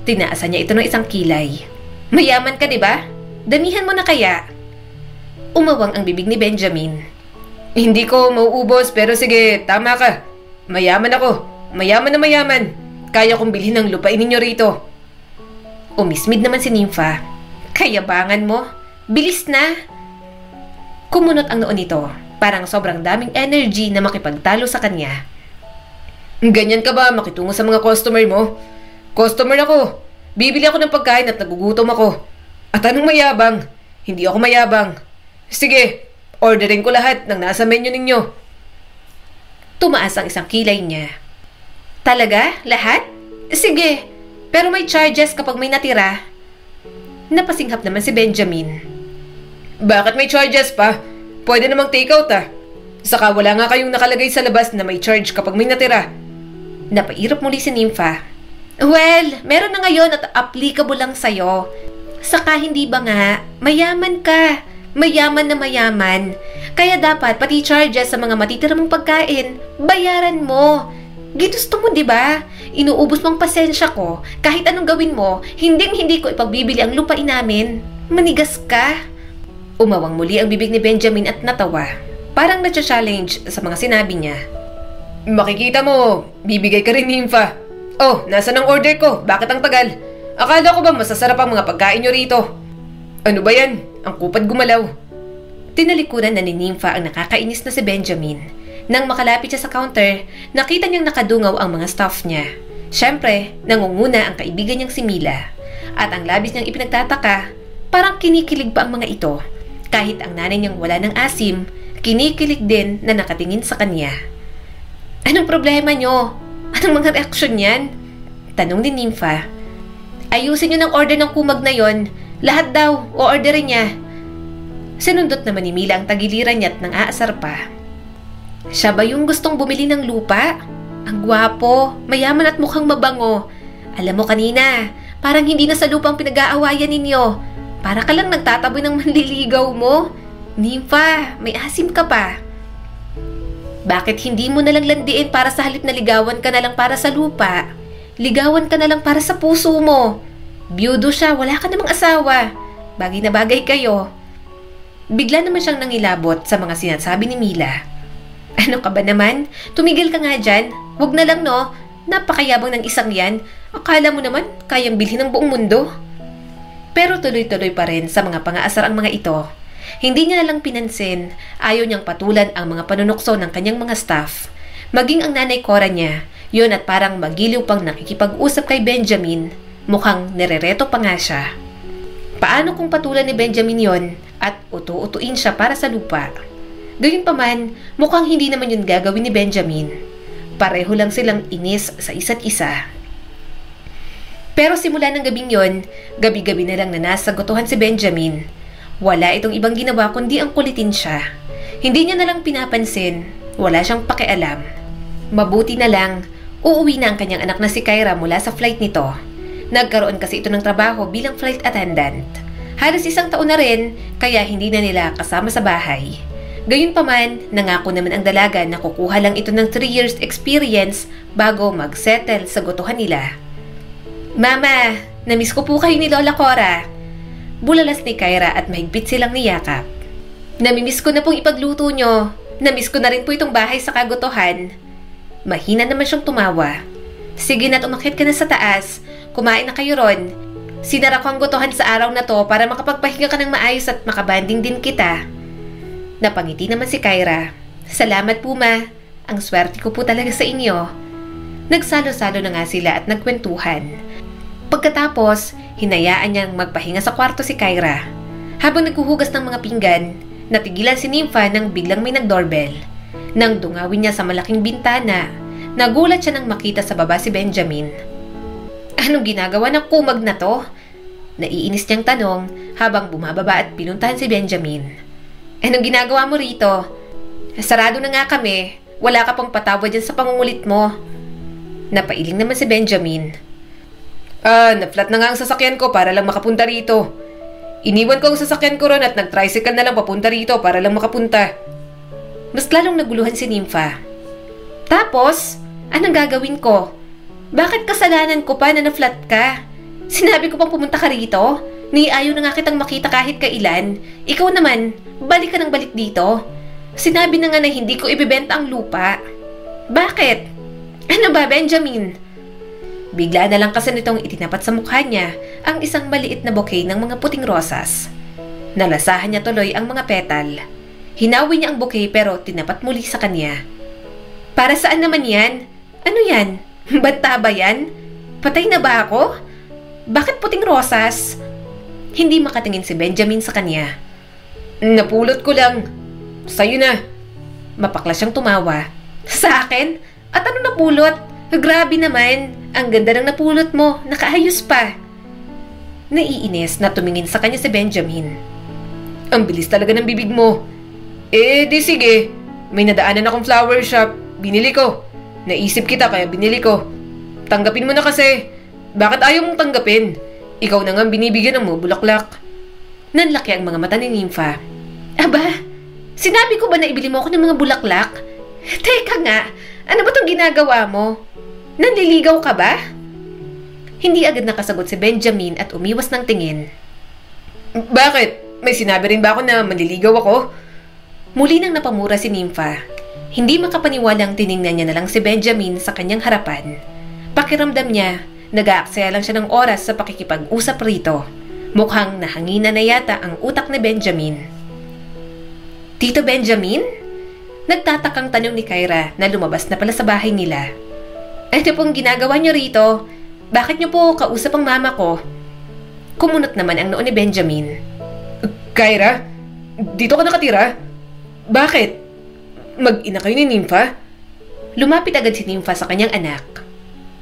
Tinaasan niya ito ng isang kilay. Mayaman ka, di ba? Damihan mo na kaya. Umawang ang bibig ni Benjamin. Hindi ko mauubos pero sige, tama ka. Mayaman ako. Mayaman na mayaman. Kaya kong bilhin ang lupain ninyo rito. Umismid naman si Nympha. Kayabangan mo? Bilis na! Kumunot ang noo nito. Parang sobrang daming energy na makipagtalo sa kanya. Ganyan ka ba makitungo sa mga customer mo? Customer ako. Bibili ako ng pagkain at nagugutom ako. At anong mayabang? Hindi ako mayabang. Sige, orderin ko lahat ng nasa menu ninyo. Tumaas ang isang kilay niya. Talaga? Lahat? Sige, pero may charges kapag may natira. Napasinghap naman si Benjamin. Bakit may charges pa? Pwede namang take out ah. Saka wala nga kayong nakalagay sa labas na may charge kapag may natira. Napairap muli si Nympha. Well, meron na ngayon at applicable lang sa'yo. Saka hindi ba nga, mayaman ka. Mayaman na mayaman. Kaya dapat pati charges sa mga matitira mong pagkain, bayaran mo. Ginusto mo, di ba? Inuubos mong pasensya ko. Kahit anong gawin mo, hindi ko ipagbibili ang lupain namin. Manigas ka. Umawang muli ang bibig ni Benjamin at natawa. Parang na-challenge sa mga sinabi niya. Makikita mo, bibigay ka rin, Nympha. Oh, nasa ng order ko? Bakit ang tagal? Akala ko ba masasarap ang mga pagkain nyo rito? Ano ba yan? Ang kupad gumalaw. Tinalikuran na ni Nympha ang nakakainis na si Benjamin. Nang makalapit siya sa counter, nakita niyang nakadungaw ang mga staff niya. Siyempre, nangunguna ang kaibigan niyang si Mila. At ang labis niyang ipinagtataka, parang kinikilig pa ang mga ito. Kahit ang nanay niyang wala ng asim, kinikilig din na nakatingin sa kanya. Anong problema niyo? Anong mga reaksyon niyan? Tanong ni Nympha. Ayusin niyo ng order ng kumag na yon. Lahat daw, o-orderin niya. Sinundot naman ni Mila ang tagiliran niya at nang aasar pa. Siya ba yung gustong bumili ng lupa? Ang gwapo, mayaman at mukhang mabango. Alam mo kanina, parang hindi na sa lupang pinag-aawayan ninyo. Para ka lang nagtataboy ng manliligaw mo. Nympha, may asim ka pa. Bakit hindi mo nalang landiin para sa halip na ligawan ka na lang para sa lupa? Ligawan ka na lang para sa puso mo. Biyudo siya, wala ka namang asawa. Bagay na bagay kayo. Bigla naman siyang nangilabot sa mga sinasabi ni Mila. Ano ka ba naman? Tumigil ka nga dyan. Huwag na lang no. Napakayabang ng isang yan. Akala mo naman kayang bilhin ng buong mundo. Pero tuloy-tuloy pa rin sa mga pangaasar ang mga ito. Hindi niya nalang pinansin. Ayaw niyang patulan ang mga panunukso ng kanyang mga staff. Maging ang nanay Cora niya. Yun at parang magiliw pang nakikipag-usap kay Benjamin. Mukhang nerereto pa nga siya. Paano kung patulan ni Benjamin yon at utu-utuin siya para sa lupa? Gayunpaman, mukhang hindi naman yun gagawin ni Benjamin. Pareho lang silang inis sa isa't isa. Pero simula ng gabing yon, gabi-gabi na lang na nasa gotohan si Benjamin. Wala itong ibang ginawa kundi ang kulitin siya. Hindi niya nalang pinapansin, wala siyang pakialam. Mabuti na lang, uuwi na ang kanyang anak na si Kyra mula sa flight nito. Nagkaroon kasi ito ng trabaho bilang flight attendant. Halos 1 taon na rin, kaya hindi na nila kasama sa bahay. Gayunpaman, nangako naman ang dalaga na kukuha lang ito ng 3 years experience bago mag-settle sa gotohan nila. Mama, namiss ko po kayo ni Lola Cora. Bulalas ni Kyra at mahigpit silang niyakap. Namimiss ko na pong ipagluto nyo. Namiss ko na rin po itong bahay sa kagotohan. Mahina naman siyang tumawa. Sige na't umakyat ka na sa taas. Kumain na kayo ron. Sinara ko ang gotohan sa araw na to para makapagpahinga ka ng maayos at makabanding din kita. Napangiti naman si Kyra. Salamat po ma. Ang swerte ko po talaga sa inyo. Nagsalo-salo na nga sila at nagkwentuhan. Pagkatapos, hinayaan niyang magpahinga sa kwarto si Kyra. Habang naghuhugas ng mga pinggan, natigilan si Nympha nang biglang may nag-doorbell. Nang dungawin niya sa malaking bintana, nagulat siya nang makita sa baba si Benjamin. Anong ginagawa ng kumag na to? Naiinis niyang tanong habang bumababa at pinuntahan si Benjamin. Anong ginagawa mo rito? Sarado na nga kami. Wala ka pang patawad dyan sa pangungulit mo. Napailing naman si Benjamin. Na-flat na nga ang sasakyan ko para lang makapunta rito. Iniwan ko ang sasakyan ko ron at nag-tricycle na lang papunta rito para lang makapunta. Mas lalong naguluhan si Nympha. Tapos, anong gagawin ko? Bakit kasalanan ko pa na na-flat ka? Sinabi ko pang pumunta ka rito? Ni ayaw na nga kitang makita kahit kailan. Ikaw naman, balik ka ng balik dito. Sinabi na nga na hindi ko ibibenta ang lupa. Bakit? Ano ba, Benjamin? Bigla na lang kasi nitong itinapat sa mukha niya ang isang maliit na bouquet ng mga puting rosas. Nalasahan niya tuloy ang mga petal. Hinawi niya ang bouquet pero tinapat muli sa kanya. Para saan naman yan? Ano yan? Banta ba yan? Patay na ba ako? Bakit puting rosas? Hindi makatingin si Benjamin sa kanya. Napulot ko lang. Sa'yo na. Mapakla siyang tumawa. Sa akin? At ano napulot? Grabe naman. Ang ganda ng napulot mo. Nakaayos pa. Naiinis na tumingin sa kanya si Benjamin. Ang bilis talaga ng bibig mo. Di sige. May nadaanan akong flower shop. Binili ko. Naisip kita kaya binili ko. Tanggapin mo na kasi. Bakit ayaw mong tanggapin? Ikaw na nga binibigyan ng mo bulaklak. Nanlaki ang mga mata ni Nympha. Aba, sinabi ko ba na ibili mo ako ng mga bulaklak? Teka nga, ano ba itong ginagawa mo? Nanliligaw ka ba? Hindi agad nakasagot si Benjamin at umiwas ng tingin. Bakit? May sinabi rin ba ako na manliligaw ako? Muli nang napamura si Nympha. Hindi makapaniwalang tiningnan niya na lang si Benjamin sa kanyang harapan. Pakiramdam niya, nag-aaksaya lang siya ng oras sa pakikipag-usap rito. Mukhang nahangina na yata ang utak ni Benjamin. Tito Benjamin? Nagtatakang tanong ni Kyra na lumabas na pala sa bahay nila. Ano pong ginagawa niyo rito? Bakit niyo po kausap ang mama ko? Kumunot naman ang noo ni Benjamin. Kyra? Dito ka nakatira? Bakit? Mag-ina kayo ni Nympha? Lumapit agad si Nympha sa kanyang anak.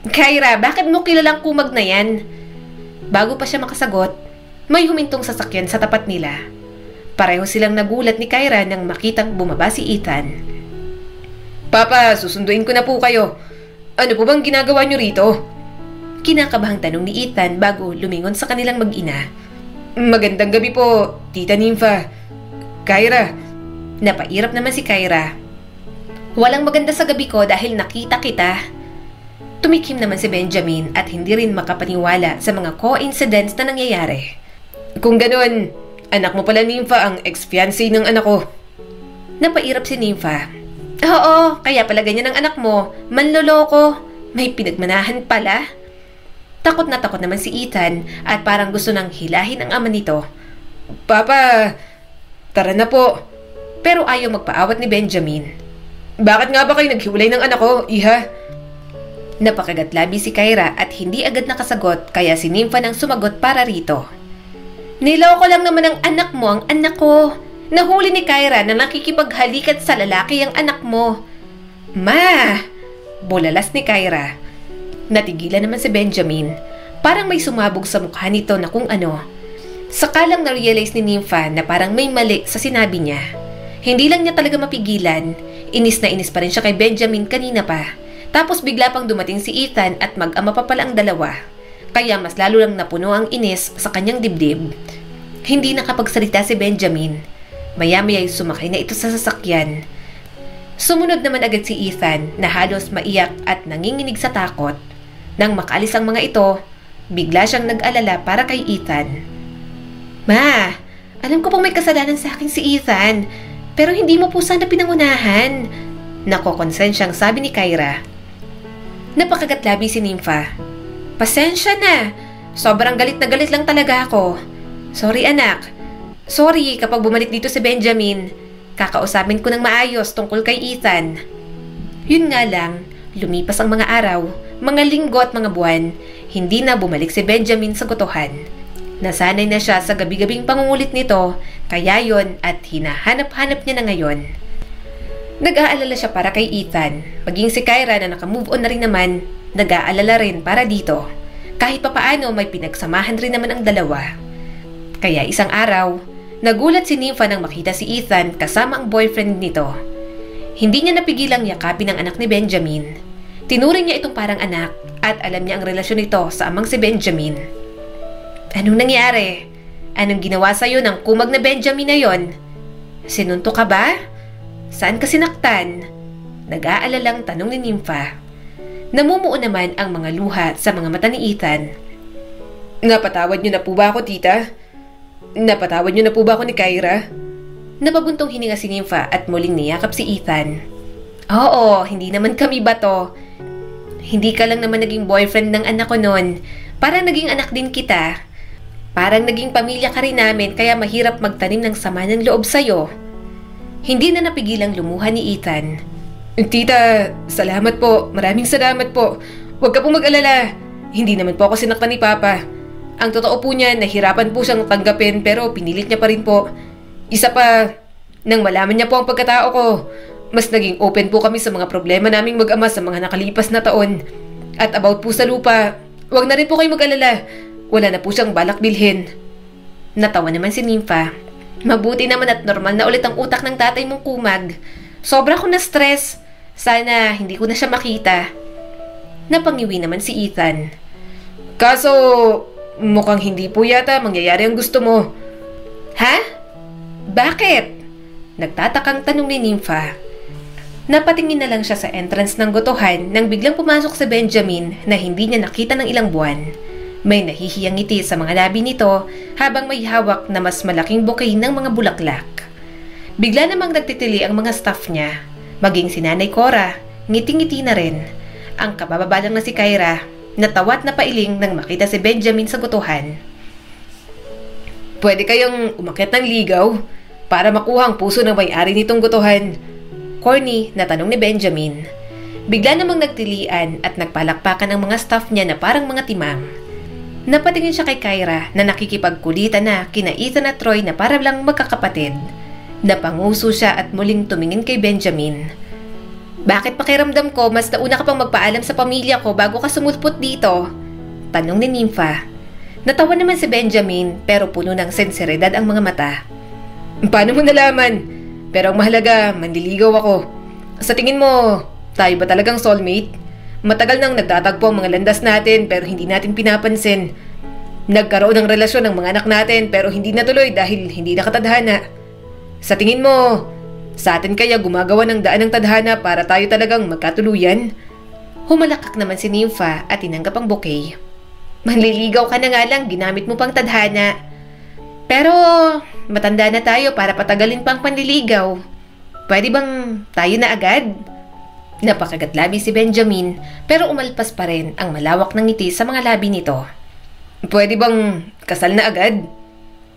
Kyra, bakit mo kilalang kumag na yan? Bago pa siya makasagot, may humintong sasakyan sa tapat nila. Pareho silang nagulat ni Kyra nang makitang bumaba si Ethan. Papa, susunduin ko na po kayo. Ano po bang ginagawa niyo rito? Kinakabahang tanong ni Ethan bago lumingon sa kanilang mag-ina. Magandang gabi po, Tita Nympha. Kyra. Napairap naman si Kyra. Walang maganda sa gabi ko dahil nakita kita. Tumikim naman si Benjamin at hindi rin makapaniwala sa mga coincidence na nangyayari. Kung ganoon, anak mo pala Nympha ang ex-fiancé ng anak ko. Napairap si Nympha. Oo, kaya pala ganyan ang anak mo. Manloloko. May pinagmanahan pala. Takot na takot naman si Ethan at parang gusto nang hilahin ang ama nito. Papa, tara na po. Pero ayaw magpaawat ni Benjamin. Bakit nga ba kayo naghiwalay ng anak ko, iha? Napakagatlabi si Kyra at hindi agad nakasagot kaya si Nympha nang sumagot para rito. Niloko lang naman ang anak mo ang anak ko. Nahuli ni Kyra na nakikipaghalikat sa lalaki ang anak mo. Ma! Bulalas ni Kyra. Natigilan naman si Benjamin. Parang may sumabog sa mukha nito na kung ano. Sakalang na-realize ni Nympha na parang may mali sa sinabi niya. Hindi lang niya talaga mapigilan. Inis na inis pa rin siya kay Benjamin kanina pa. Tapos bigla pang dumating si Ethan at mag-ama pa pala ang dalawa. Kaya mas lalo lang napuno ang inis sa kanyang dibdib. Hindi nakapagsalita si Benjamin. Maya-maya'y sumakay na ito sa sasakyan. Sumunod naman agad si Ethan na halos maiyak at nanginginig sa takot. Nang makaalis ang mga ito, bigla siyang nag-alala para kay Ethan. Ma, alam ko pong may kasalanan sa akin si Ethan, pero hindi mo po sana pinangunahan. Nakokonsensyang sabi ni Kyra. Napakagatlabi si Nympha. Pasensya na. Sobrang galit na galit lang talaga ako. Sorry anak. Sorry kapag bumalik dito si Benjamin. Kakausapin ko ng maayos tungkol kay Ethan. Yun nga lang, lumipas ang mga araw, mga linggo at mga buwan, hindi na bumalik si Benjamin sa gotohan. Nasanay na siya sa gabi-gabing pangungulit nito, kaya yon at hinahanap-hanap niya na ngayon. Nag-aalala siya para kay Ethan, maging si Kyra na nakamove on na rin naman, nag-aalala rin para dito. Kahit papaano may pinagsamahan rin naman ang dalawa. Kaya isang araw, nagulat si Nympha nang makita si Ethan kasama ang boyfriend nito. Hindi niya napigilang yakapin ang anak ni Benjamin. Tinuring niya itong parang anak at alam niya ang relasyon nito sa amang si Benjamin. Anong nangyari? Anong ginawa sa'yo ng kumag na Benjamin na yon? Sinunto ka ba? Saan ka sinaktan? Nag-aalalang tanong ni Nympha. Namumuo naman ang mga luha sa mga mata ni Ethan. Napatawad niyo na po ba ako, tita? Napatawad niyo na po ba ako ni Kyra? Napabuntong hininga si Nympha at muling niyakap si Ethan. Oo, hindi naman kami bato. Hindi ka lang naman naging boyfriend ng anak ko noon. Parang naging anak din kita. Parang naging pamilya ka rin namin kaya mahirap magtanim ng sama ng loob sa'yo. Hindi na napigilang lumuha ni Ethan. Tita, salamat po. Maraming salamat po. Huwag ka pong mag-alala. Hindi naman po ako sinaktan ni Papa. Ang totoo po niya, nahirapan po siyang tanggapin pero pinilit niya pa rin po. Isa pa, nang malaman niya po ang pagkatao ko, mas naging open po kami sa mga problema naming mag-ama sa mga nakalipas na taon. At about po sa lupa, huwag na rin po kayo mag-alala. Wala na po siyang balak bilhin. Natawa naman si Nympha. Mabuti naman at normal na ulit ang utak ng tatay mong kumag. Sobra ko na stress. Sana hindi ko na siya makita. Napangiwi naman si Ethan. Kaso, mukhang hindi po yata mangyayari ang gusto mo. Ha? Bakit? Nagtatakang tanong ni Nympha. Napatingin na lang siya sa entrance ng gotohan nang biglang pumasok si Benjamin na hindi niya nakita ng ilang buwan. May nahihiyang ngiti sa mga labi nito habang may hawak na mas malaking bouquet ng mga bulaklak. Bigla namang nagtitili ang mga staff niya. Maging si Nanay Cora, ngiti-ngiti na rin. Ang kabababalang na si Kyra, natawa at napailing nang makita si Benjamin sa gotohan. Pwede kayong umakyat ng ligaw para makuha ang puso ng may-ari nitong gotohan. Corny na tanong ni Benjamin. Bigla namang nagtilian at nagpalakpakan ang mga staff niya na parang mga timang. Napatingin siya kay Kyra na nakikipagkulitan na kina Ethan at Troy na para lang magkakapatid. Napanguso siya at muling tumingin kay Benjamin. Bakit pakiramdam ko mas nauna ka pang magpaalam sa pamilya ko bago ka sumulpot dito? Tanong ni Nympha. Natawa naman si Benjamin pero puno ng senseridad ang mga mata. Paano mo nalaman? Pero ang mahalaga, manliligaw ako. Sa tingin mo, tayo ba talagang soulmate? Matagal nang nagtatagpo ang mga landas natin pero hindi natin pinapansin. Nagkaroon ng relasyon ng mga anak natin pero hindi natuloy dahil hindi nakatadhana. Sa tingin mo, sa atin kaya gumagawa ng daan ng tadhana para tayo talagang magkatuluyan? Humalakak naman si Nympha at tinanggap ang bouquet. Manliligaw ka na nga lang, ginamit mo pang tadhana. Pero matanda na tayo para patagalin pang panliligaw. Pwede bang tayo na agad? Napakagatlabi si Benjamin pero umalpas pa rin ang malawak ng ngiti sa mga labi nito. Pwede bang kasal na agad?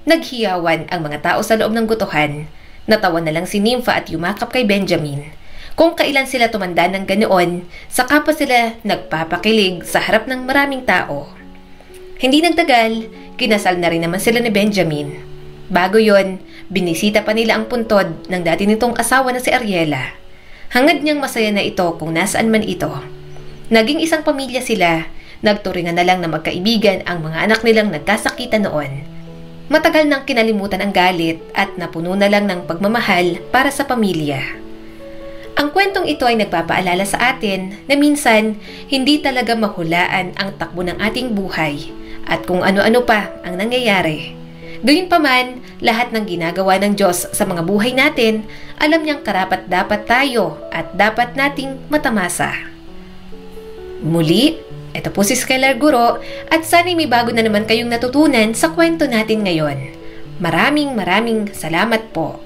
Naghiyawan ang mga tao sa loob ng gotohan. Natawa na lang si Nympha at yumakap kay Benjamin. Kung kailan sila tumanda ng ganoon, saka pa sila nagpapakilig sa harap ng maraming tao. Hindi nagtagal, kinasal na rin naman sila ni Benjamin. Bago yon, binisita pa nila ang puntod ng dati nitong asawa na si Ariela. Hangad niyang masaya na ito kung nasaan man ito. Naging isang pamilya sila, nagturingan na lang na magkaibigan ang mga anak nilang nagkasakitan noon. Matagal nang kinalimutan ang galit at napuno na lang ng pagmamahal para sa pamilya. Ang kwentong ito ay nagpapaalala sa atin na minsan hindi talaga mahulaan ang takbo ng ating buhay at kung ano-ano pa ang nangyayari. Gayunpaman, lahat ng ginagawa ng Diyos sa mga buhay natin, alam niyang karapat-dapat tayo at dapat nating matamasa. Muli, ito po si Skylar Guro at sana'y may bago na naman kayong natutunan sa kwento natin ngayon. Maraming salamat po.